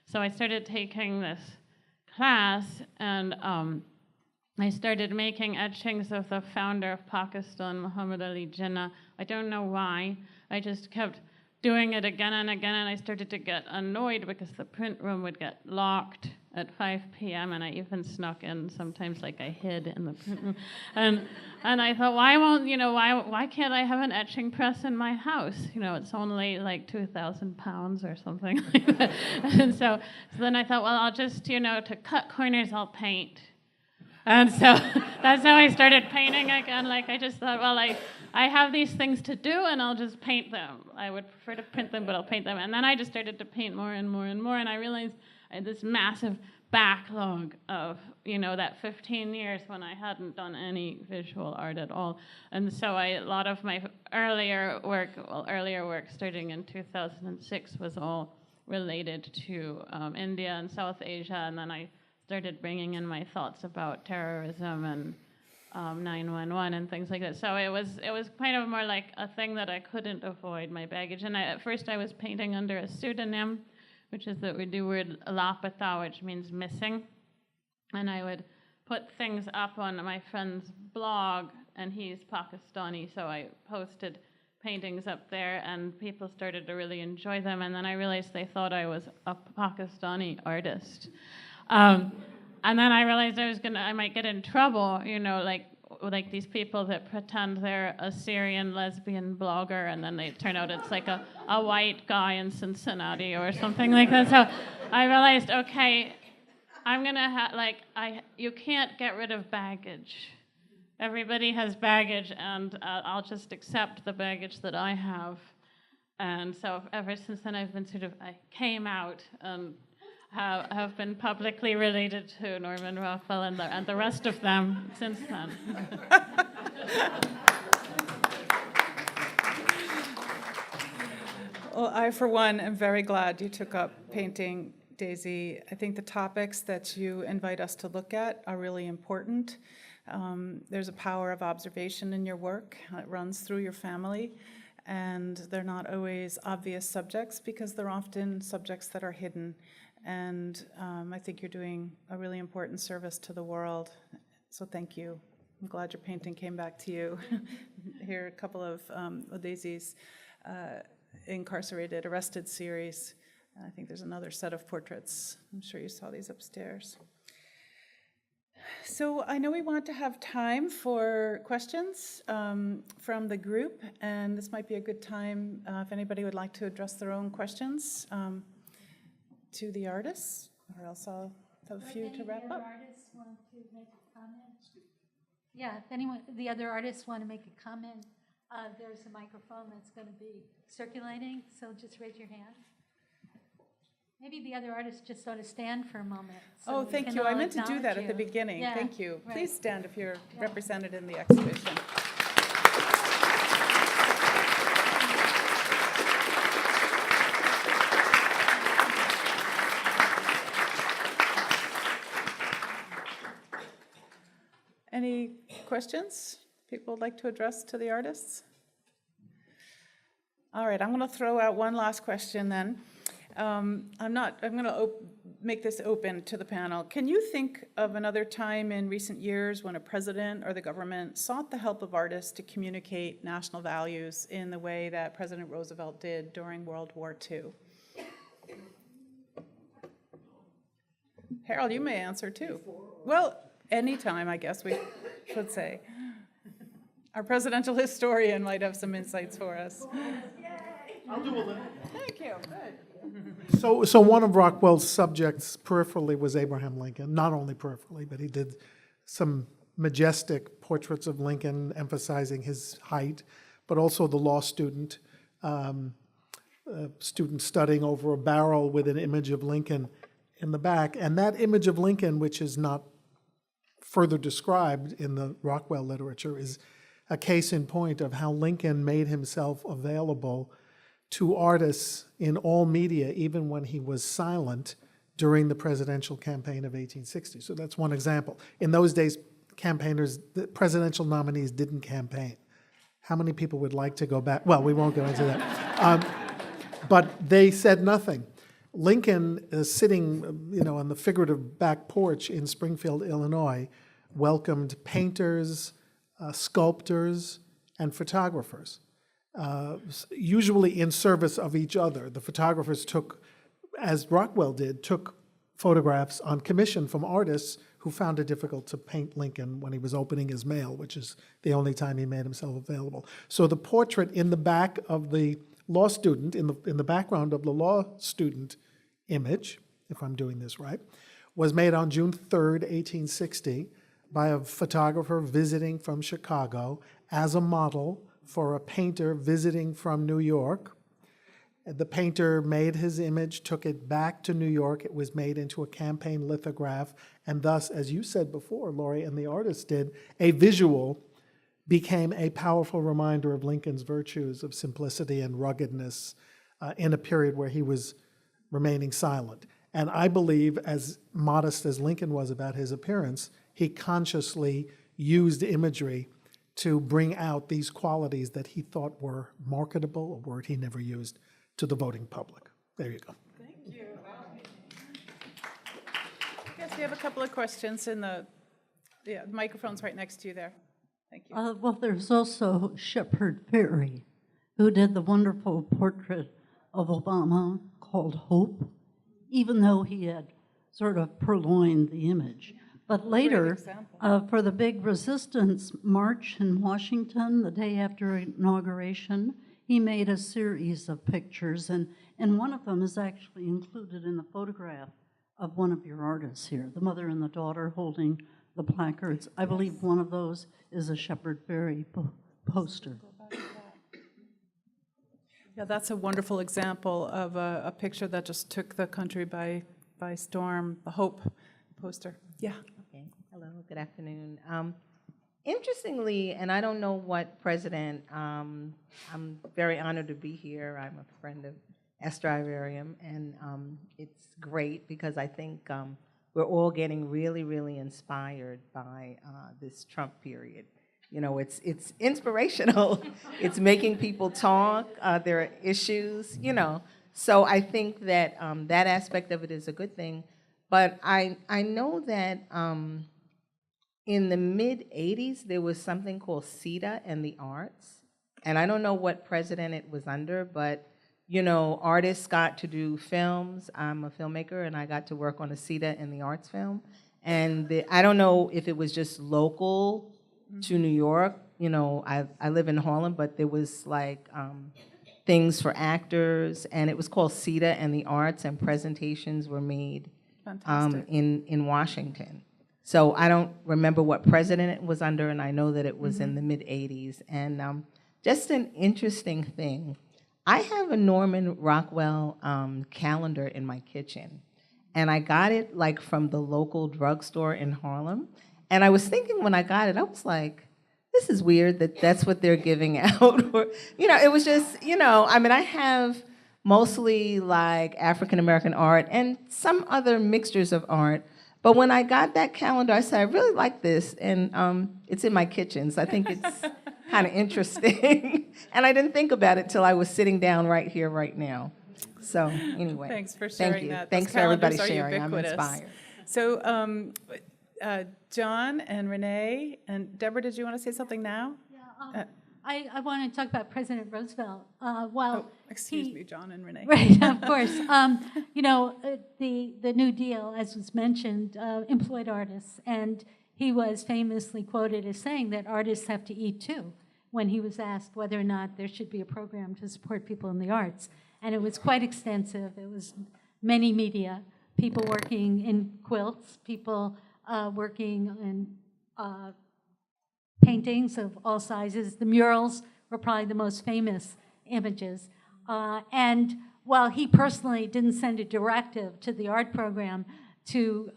so I started taking this class, and I started making etchings of the founder of Pakistan, Muhammad Ali Jinnah. I don't know why. I just kept doing it again and again, and I started to get annoyed because the print room would get locked at 5 p.m. and I even snuck in sometimes, like I hid in the print room. And I thought, why can't I have an etching press in my house? You know, it's only like 2,000 pounds or something like that. And so then I thought, well, I'll just, to cut corners, I'll paint. And so that's how I started painting again. Like, I just thought, well, I have these things to do, and I'll just paint them. I would prefer to print them, but I'll paint them. And then I just started to paint more and more and more, and I realized I had this massive backlog of, that 15 years when I hadn't done any visual art at all. And so a lot of my earlier work starting in 2006 was all related to India and South Asia, and then I started bringing in my thoughts about terrorism and 9/11 and things like that. So it was kind of more like a thing that I couldn't avoid, my baggage. And at first I was painting under a pseudonym, which is the Urdu word lapata, which means missing. And I would put things up on my friend's blog, and he's Pakistani, so I posted paintings up there, and people started to really enjoy them. And then I realized they thought I was a Pakistani artist. And then I realized I might get in trouble, like these people that pretend they're a Syrian lesbian blogger, and then they turn out it's like a white guy in Cincinnati or something like that. So I realized, okay, I'm gonna you can't get rid of baggage. Everybody has baggage, and I'll just accept the baggage that I have. And so ever since then, I came out and have been publicly related to Norman Rockwell and the rest of them since then. Well, I, for one, am very glad you took up painting, Daisy. I think the topics that you invite us to look at are really important. There's a power of observation in your work. It runs through your family, and they're not always obvious subjects because they're often subjects that are hidden. And I think you're doing a really important service to the world. So thank you. I'm glad your painting came back to you. Here are a couple of Daisy's incarcerated, arrested series. I think there's another set of portraits. I'm sure you saw these upstairs. So I know we want to have time for questions from the group, and this might be a good time if anybody would like to address their own questions to the artists, or else I'll have a few to wrap up. Artists want to make a comment? Yeah, if the other artists want to make a comment, there's a microphone that's going to be circulating, so just raise your hand. Maybe the other artists just ought to stand for a moment. So Thank you. I meant to do that at the beginning. Yeah, Thank you. right. Please stand if you're represented in the exhibition. Any questions people would like to address to the artists? All right, I'm going to throw out one last question then. I'm going to make this open to the panel. Can you think of another time in recent years when a president or the government sought the help of artists to communicate national values in the way that President Roosevelt did during World War II? Harold, you may answer too. Well, anytime, I guess we should say. Our presidential historian might have some insights for us. I'll do a little. Thank you, good. So one of Rockwell's subjects peripherally was Abraham Lincoln, not only peripherally, but he did some majestic portraits of Lincoln emphasizing his height, but also the law student, student studying over a barrel with an image of Lincoln in the back. And that image of Lincoln, which is not further described in the Rockwell literature, is a case in point of how Lincoln made himself available to artists in all media, even when he was silent during the presidential campaign of 1860. So that's one example. In those days, campaigners, the presidential nominees didn't campaign. How many people would like to go back? Well, we won't go into that. But they said nothing. Lincoln, sitting, on the figurative back porch in Springfield, Illinois, welcomed painters, sculptors, and photographers, usually in service of each other. The photographers took, as Rockwell did, took photographs on commission from artists who found it difficult to paint Lincoln when he was opening his mail, which is the only time he made himself available. So the portrait in the back of the law student, in the background of the law student image, if I'm doing this right, was made on June 3rd, 1860, by a photographer visiting from Chicago as a model for a painter visiting from New York. The painter made his image, took it back to New York. It was made into a campaign lithograph, and thus, as you said before, Lori, and the artist did, a visual became a powerful reminder of Lincoln's virtues of simplicity and ruggedness in a period where he was remaining silent. And I believe, as modest as Lincoln was about his appearance, he consciously used imagery to bring out these qualities that he thought were marketable, a word he never used, to the voting public. There you go. Thank you. Yes, we have a couple of questions in the microphone's right next to you there. Thank you. Well, there's also Shepard Fairey, who did the wonderful portrait of Obama called Hope, even though he had sort of purloined the image. But later, for the big resistance march in Washington, the day after inauguration, he made a series of pictures, and one of them is actually included in the photograph of one of your artists here, the mother and the daughter holding the placards. I believe one of those is a Shepard Fairey poster. Yeah, that's a wonderful example of a picture that just took the country by storm, the Hope poster. Yeah. Okay. Hello, good afternoon. Interestingly, and I don't know what president, I'm very honored to be here. I'm a friend of Esther Ivarium, and it's great because I think we're all getting really, really inspired by this Trump period. You know, it's inspirational. It's making people talk. There are issues, So I think that that aspect of it is a good thing. But I know that in the mid-'80s, there was something called CETA and the Arts. And I don't know what president it was under, but, artists got to do films. I'm a filmmaker, and I got to work on a CETA and the Arts film. And I don't know if it was just local to New York. I live in Harlem, but there was like things for actors, and it was called CETA and the Arts, and presentations were made in Washington. So I don't remember what president it was under, and I know that it was in the mid-'80s. And just an interesting thing, I have a Norman Rockwell calendar in my kitchen, and I got it like from the local drugstore in Harlem. And I was thinking when I got it, I was like, this is weird that that's what they're giving out. Or, it was just, I have mostly like African-American art and some other mixtures of art. But when I got that calendar, I said, I really like this, and it's in my kitchen, so I think it's kind of interesting. And I didn't think about it till I was sitting down right here, right now. So anyway. Thanks for thank sharing you. that. Thanks Those for everybody calendars are sharing. I'm ubiquitous. inspired. So, John and Renee and Deborah, did you want to say something now? Yeah, I want to talk about President Roosevelt. Oh, excuse me, John and Renee. Right, of course. You know, the New Deal, as was mentioned, employed artists, and he was famously quoted as saying that artists have to eat too, when he was asked whether or not there should be a program to support people in the arts. And it was quite extensive. It was many media, people working in quilts, people working in paintings of all sizes. The murals were probably the most famous images. And while he personally didn't send a directive to the art program to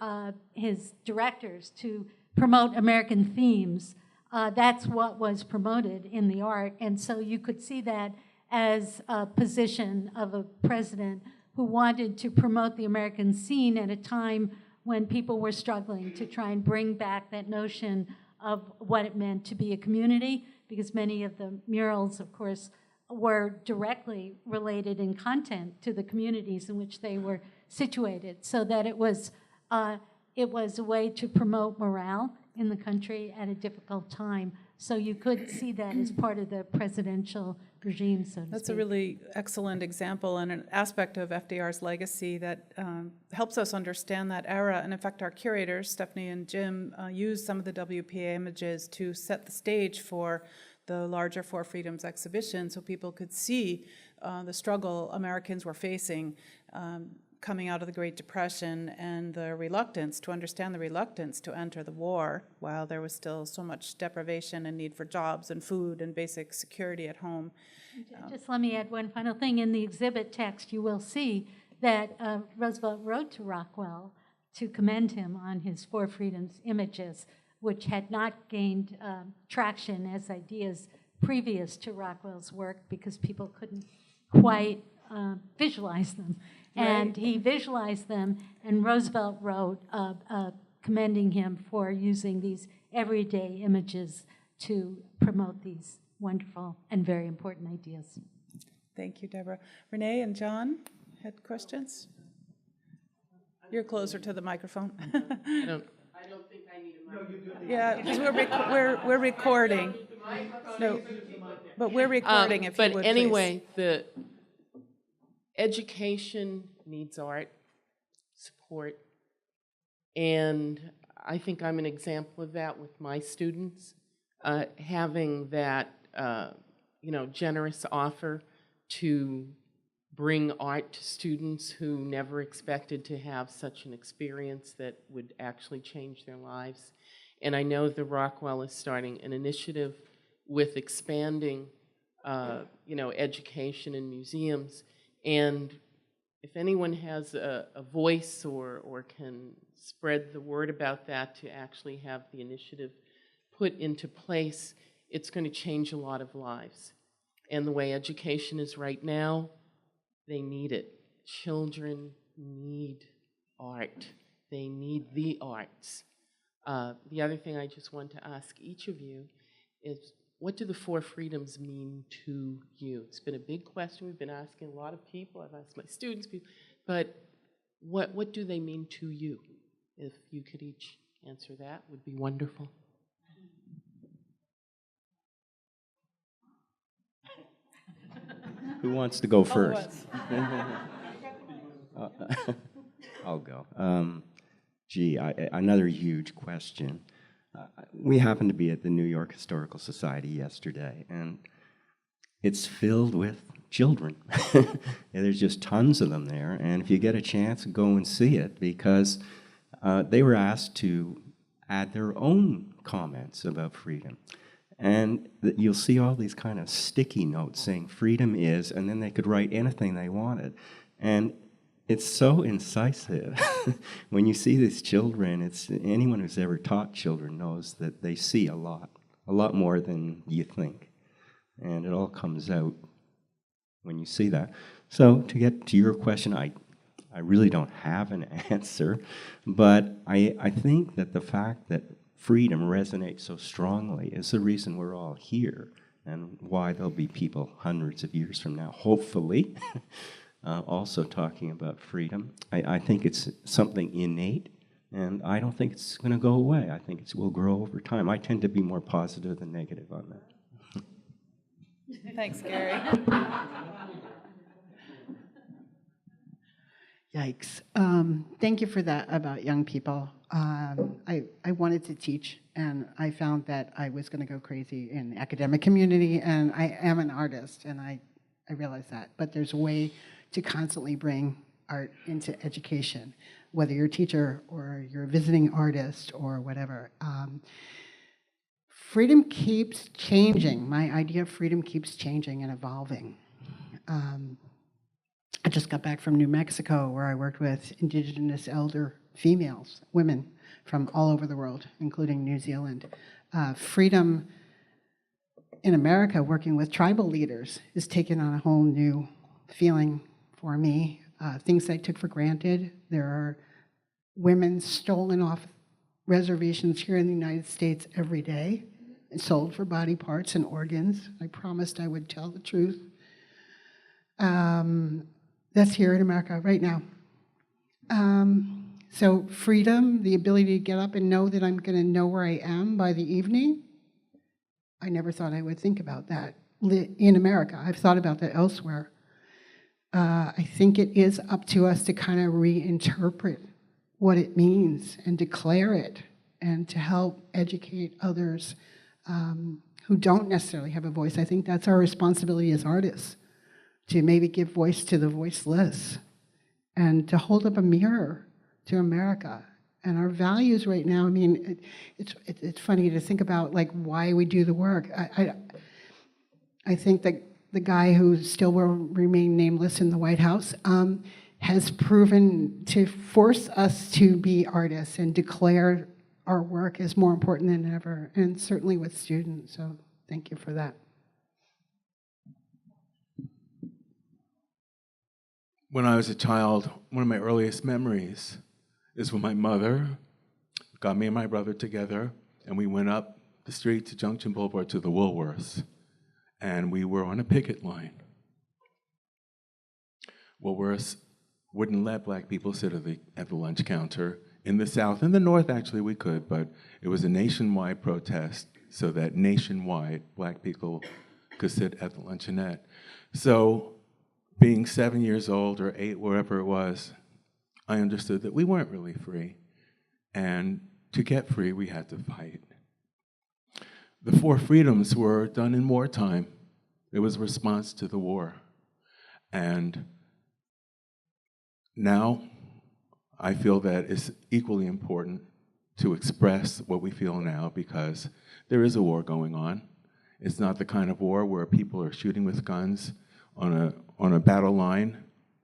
his directors to promote American themes, that's what was promoted in the art. And so you could see that as a position of a president who wanted to promote the American scene at a time when people were struggling to try and bring back that notion of what it meant to be a community, because many of the murals, of course, were directly related in content to the communities in which they were situated, so that it was a way to promote morale in the country at a difficult time. So you could see that as part of the presidential regime, so to That's speak. a really excellent example and an aspect of FDR's legacy that helps us understand that era. And in fact, our curators, Stephanie and Jim, used some of the WPA images to set the stage for the larger Four Freedoms exhibition so people could see the struggle Americans were facing coming out of the Great Depression and the reluctance, to understand the reluctance to enter the war while there was still so much deprivation and need for jobs and food and basic security at home. Just let me add one final thing. In the exhibit text, you will see that Roosevelt wrote to Rockwell to commend him on his Four Freedoms images, which had not gained traction as ideas previous to Rockwell's work because people couldn't quite visualize them. And he visualized them, and Roosevelt wrote commending him for using these everyday images to promote these wonderful and very important ideas. Thank you, Deborah. Renee and John had questions? You're closer to the microphone. I don't think I need a microphone. Yeah, because we're recording. No, but we're recording if you would, But anyway, the education needs art support, and I think I'm an example of that with my students, having that generous offer to bring art to students who never expected to have such an experience that would actually change their lives. And I know the Rockwell is starting an initiative with expanding, education in museums. And if anyone has a voice or can spread the word about that to actually have the initiative put into place, it's going to change a lot of lives. And the way education is right now, they need it. Children need art. They need the arts. The other thing I just want to ask each of you is, what do the Four Freedoms mean to you? It's been a big question. We've been asking a lot of people. I've asked my students, but what do they mean to you? If you could each answer that, would be wonderful. Who wants to go first? I'll go. Another huge question. We happened to be at the New York Historical Society yesterday, and it's filled with children. There's just tons of them there, and if you get a chance, go and see it, because they were asked to add their own comments about freedom. And you'll see all these kind of sticky notes saying freedom is, and then they could write anything they wanted. And it's so incisive. When you see these children, anyone who's ever taught children knows that they see a lot more than you think. And it all comes out when you see that. So to get to your question, I really don't have an answer, but I think that the fact that freedom resonates so strongly is the reason we're all here and why there'll be people hundreds of years from now, hopefully, also talking about freedom. I think it's something innate, and I don't think it's going to go away. I think it will grow over time. I tend to be more positive than negative on that. Thanks, Gary. Yikes. Thank you for that about young people. I wanted to teach, and I found that I was going to go crazy in the academic community, and I am an artist, and I realize that. But there's a way to constantly bring art into education, whether you're a teacher or you're a visiting artist or whatever. Freedom keeps changing. My idea of freedom keeps changing and evolving. I just got back from New Mexico, where I worked with indigenous elder females, women from all over the world, including New Zealand. Freedom in America, working with tribal leaders, is taking on a whole new feeling for me. Things I took for granted. There are women stolen off reservations here in the United States every day and sold for body parts and organs. I promised I would tell the truth. That's here in America right now. So freedom, the ability to get up and know that I'm going to know where I am by the evening, I never thought I would think about that in America. I've thought about that elsewhere. I think it is up to us to kind of reinterpret what it means and declare it, and to help educate others who don't necessarily have a voice. I think that's our responsibility as artists, to maybe give voice to the voiceless and to hold up a mirror to America and our values right now. I mean, it's funny to think about like why we do the work. I think that the guy who still will remain nameless in the White House has proven to force us to be artists and declare our work as more important than ever, and certainly with students. So thank you for that. When I was a child, one of my earliest memories is when my mother got me and my brother together, and we went up the street to Junction Boulevard to the Woolworths, and we were on a picket line. Woolworths wouldn't let black people sit at the lunch counter. In the South, in the North actually we could, but it was a nationwide protest so that nationwide black people could sit at the luncheonette. So being 7 years old or 8, wherever it was, I understood that we weren't really free. And to get free, we had to fight. The 4 freedoms were done in wartime. It was a response to the war. And now, I feel that it's equally important to express what we feel now, because there is a war going on. It's not the kind of war where people are shooting with guns on a battle line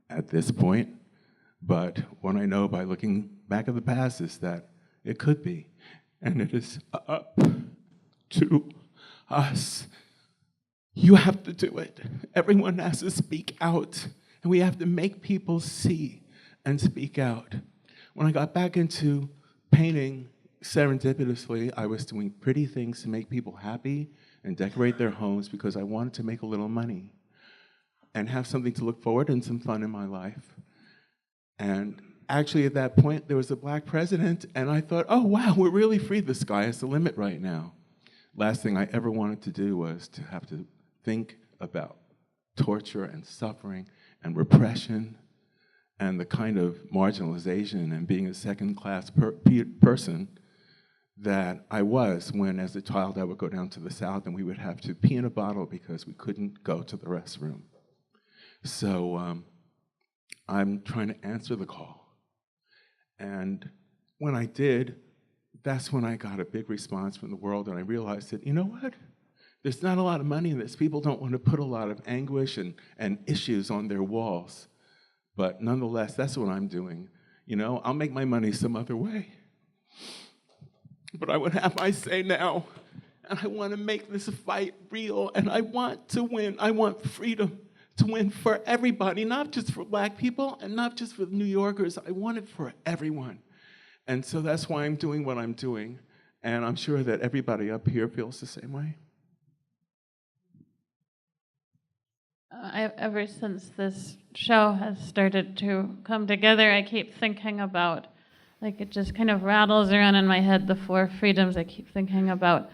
at this point, but what I know by looking back at the past is that it could be, and it is up to us. You have to do it. Everyone has to speak out, and we have to make people see and speak out. When I got back into painting, serendipitously, I was doing pretty things to make people happy and decorate their homes because I wanted to make a little money and have something to look forward and some fun in my life. And actually at that point, there was a black president, and I thought, oh wow, we're really free. The sky is the limit right now. Last thing I ever wanted to do was to have to think about torture and suffering and repression and the kind of marginalization and being a second-class person that I was when, as a child, I would go down to the South and we would have to pee in a bottle because we couldn't go to the restroom. So I'm trying to answer the call. And when I did, that's when I got a big response from the world, and I realized that, you know what? There's not a lot of money in this. People don't want to put a lot of anguish and issues on their walls. But nonetheless, that's what I'm doing. You know, I'll make my money some other way. But I would have my say now, and I want to make this fight real, and I want to win. I want freedom to win for everybody, not just for black people and not just for New Yorkers. I want it for everyone. And so that's why I'm doing what I'm doing. And I'm sure that everybody up here feels the same way. ever since this show has started to come together, I keep thinking about, like, it just kind of rattles around in my head, the 4 freedoms. I keep thinking about,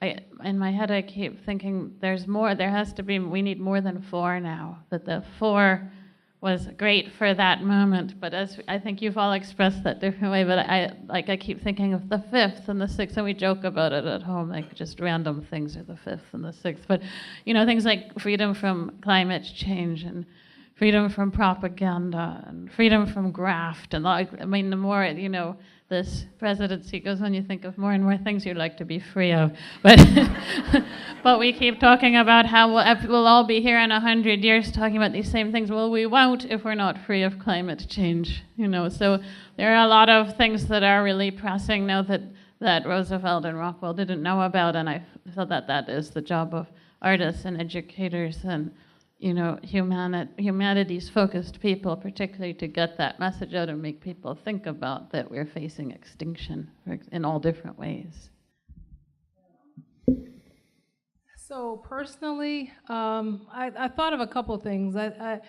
in my head, I keep thinking there's more, there has to be, we need more than 4 now, that the 4 was great for that moment, but as I think you've all expressed that different way, but I keep thinking of the 5th and the 6th, and we joke about it at home, like just random things are the 5th and the 6th, but things like freedom from climate change and freedom from propaganda and freedom from graft, and the more this presidency goes on, you think of more and more things you'd like to be free of. But but we keep talking about how we'll all be here in 100 years talking about these same things. Well, we won't if we're not free of climate change. So there are a lot of things that are really pressing now that Roosevelt and Rockwell didn't know about, and I feel that is the job of artists and educators and humanities-focused people, particularly to get that message out and make people think about that we're facing extinction in all different ways. So personally, I thought of a couple things. I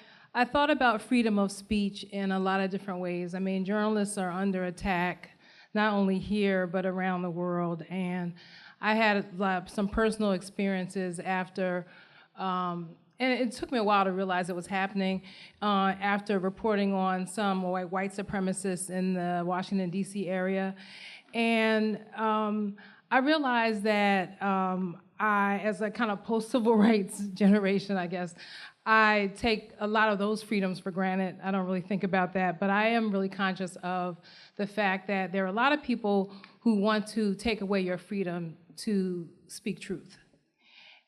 thought about freedom of speech in a lot of different ways. I mean, journalists are under attack, not only here, but around the world. And I had some personal experiences after, and it took me a while to realize it was happening after reporting on some white supremacists in the Washington, D.C. area. And I realized that I, as a kind of post-civil rights generation, I guess, I take a lot of those freedoms for granted. I don't really think about that, but I am really conscious of the fact that there are a lot of people who want to take away your freedom to speak truth.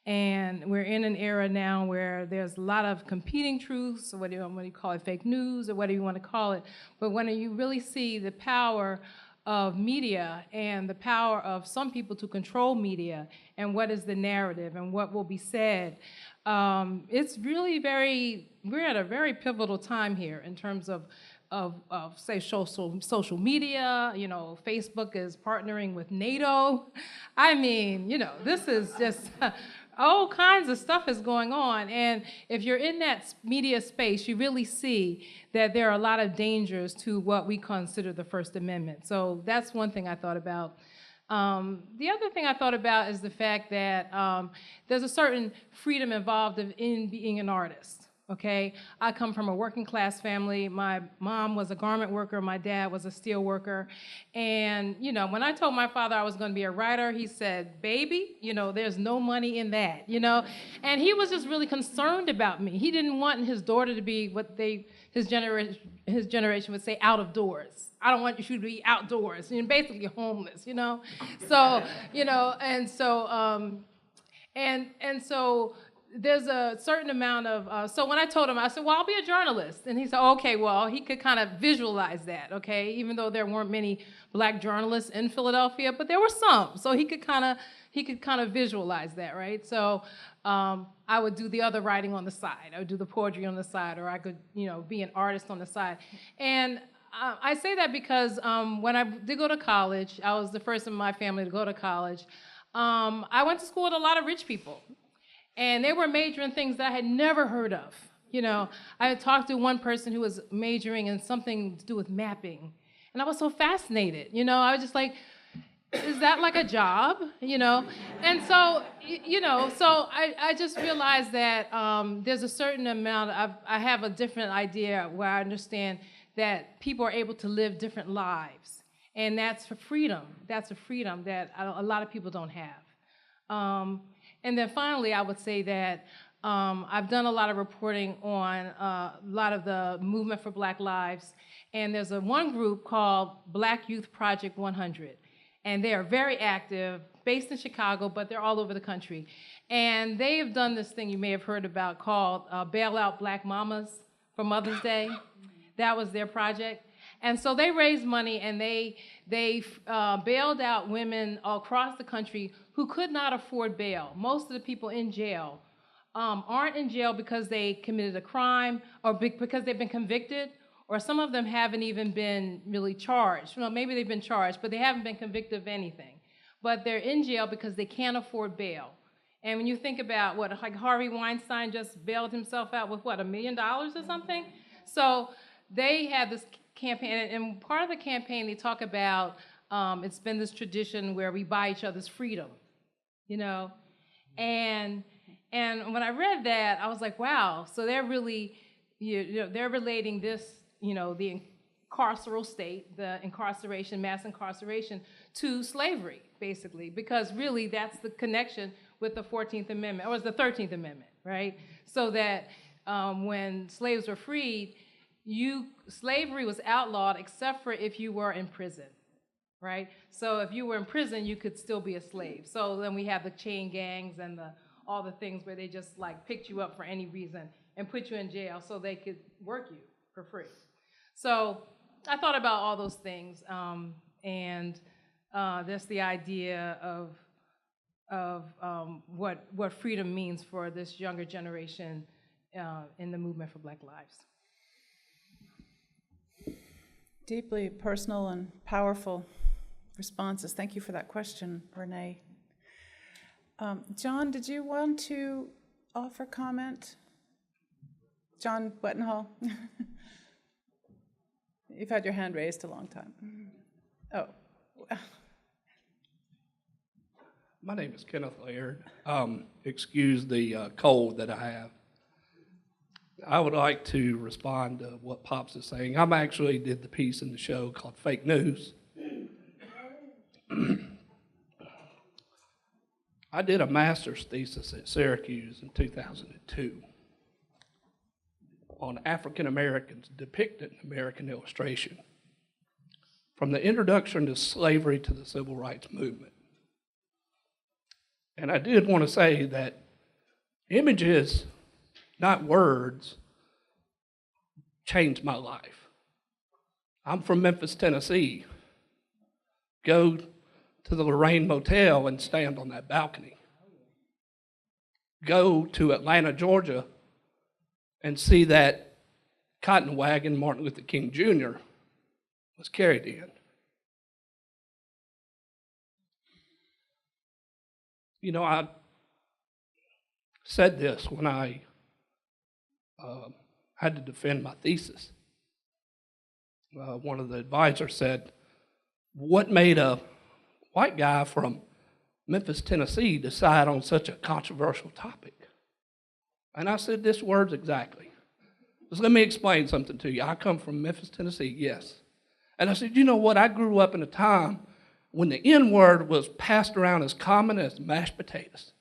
And we're in an era now where there's a lot of competing truths, whether you call it fake news or whatever you want to call it. But when you really see the power of media and the power of some people to control media and what is the narrative and what will be said, it's really we're at a very pivotal time here in terms of say social media. Facebook is partnering with NATO. I mean, this is just all kinds of stuff is going on. And if you're in that media space, you really see that there are a lot of dangers to what we consider the First Amendment. So that's one thing I thought about. The other thing I thought about is the fact that there's a certain freedom involved in being an artist. Okay, I come from a working class family. My mom was a garment worker, my dad was a steel worker. And, when I told my father I was going to be a writer, he said, baby, there's no money in that, And he was just really concerned about me. He didn't want his daughter to be what his generation would say, out of doors. I don't want you to be outdoors, basically homeless, So, and so there's a certain amount of, so when I told him, I said, well, I'll be a journalist. And he said, okay, well, he could kind of visualize that, okay? Even though there weren't many black journalists in Philadelphia, but there were some. So he could kind of visualize that, right? So I would do the other writing on the side. I would do the poetry on the side, or I could, be an artist on the side. And I say that because when I did go to college, I was the first in my family to go to college. I went to school with a lot of rich people. And they were majoring in things that I had never heard of. I had talked to one person who was majoring in something to do with mapping. And I was so fascinated. I was just like, is that like a job? And so, so I just realized that there's a certain amount, I have a different idea where I understand that people are able to live different lives. And that's for freedom. That's a freedom that a lot of people don't have. And then finally, I would say that I've done a lot of reporting on a lot of the movement for Black lives. And there's one group called Black Youth Project 100. And they are very active, based in Chicago, but they're all over the country. And they have done this thing you may have heard about called Bail Out Black Mamas for Mother's Day. That was their project. And so they raised money and they bailed out women across the country who could not afford bail. Most of the people in jail aren't in jail because they committed a crime or because they've been convicted, or some of them haven't even been really charged. Maybe they've been charged, but they haven't been convicted of anything. But they're in jail because they can't afford bail. And when you think about what, like Harvey Weinstein just bailed himself out with what, $1 million or something? So they had this campaign, and part of the campaign they talk about, it's been this tradition where we buy each other's freedom, you know? And when I read that, I was like, wow, so they're really, you know, they're relating this, you know, the carceral state, the incarceration, mass incarceration, to slavery, basically, because really that's the connection with the 14th Amendment, or was the 13th Amendment, right? So that when slaves were freed, slavery was outlawed except for if you were in prison, right? So if you were in prison, you could still be a slave. So then we have the chain gangs and all the things where they just like picked you up for any reason and put you in jail so they could work you for free. So I thought about all those things, and that's the idea of what freedom means for this younger generation in the movement for Black Lives. Deeply personal and powerful responses. Thank you for that question, Renee. John, did you want to offer comment? John Wettenhall? You've had your hand raised a long time. Oh. My name is Kenneth Laird. Excuse the cold that I have. I would like to respond to what Pops is saying. I actually did the piece in the show called Fake News. I did a master's thesis at Syracuse in 2002 on African Americans depicted in American illustration, from the introduction to slavery to the civil rights movement. And I did want to say that images, not words, changed my life. I'm from Memphis, Tennessee. Go to the Lorraine Motel and stand on that balcony. Go to Atlanta, Georgia, and see that cotton wagon Martin Luther King Jr. was carried in. You know, I said this when I had to defend my thesis. One of the advisors said, what made a white guy from Memphis, Tennessee decide on such a controversial topic? And I said this words exactly. Just let me explain something to you. I come from Memphis, Tennessee, yes. And I said, you know what? I grew up in a time when the N-word was passed around as common as mashed potatoes.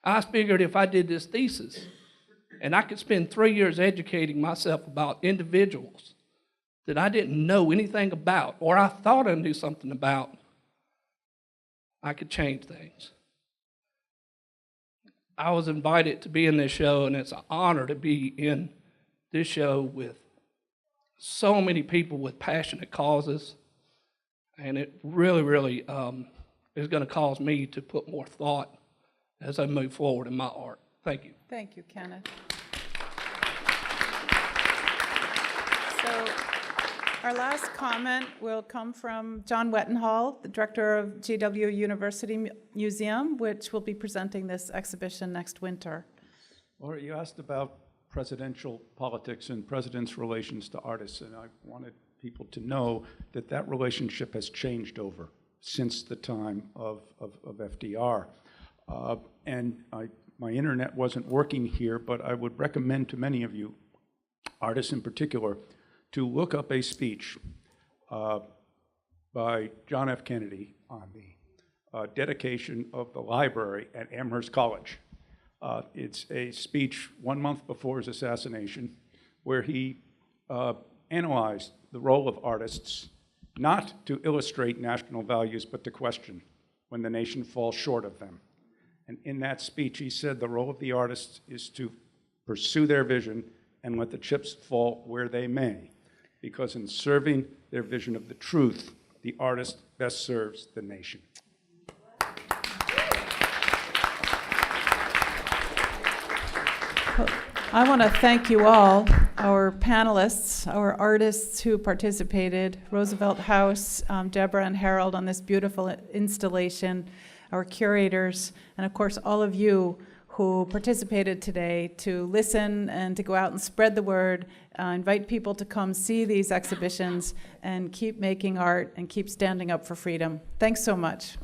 I figured if I did this thesis and I could spend 3 years educating myself about individuals that I didn't know anything about, or I thought I knew something about, I could change things. I was invited to be in this show, and it's an honor to be in this show with so many people with passionate causes, and it really, really is going to cause me to put more thought as I move forward in my art. Thank you. Thank you, Kenneth. So our last comment will come from John Wettenhall, the director of GW University Museum, which will be presenting this exhibition next winter. Laura, you asked about presidential politics and presidents' relations to artists, and I wanted people to know that that relationship has changed over since the time of FDR. My internet wasn't working here, but I would recommend to many of you, artists in particular, to look up a speech by John F. Kennedy on the dedication of the library at Amherst College. It's a speech 1 month before his assassination where he analyzed the role of artists not to illustrate national values, but to question when the nation falls short of them. And in that speech, he said the role of the artists is to pursue their vision and let the chips fall where they may, because in serving their vision of the truth, the artist best serves the nation. I want to thank you all, our panelists, our artists who participated, Roosevelt House, Deborah and Harold on this beautiful installation, our curators, and of course, all of you who participated today to listen and to go out and spread the word, invite people to come see these exhibitions, and keep making art and keep standing up for freedom. Thanks so much.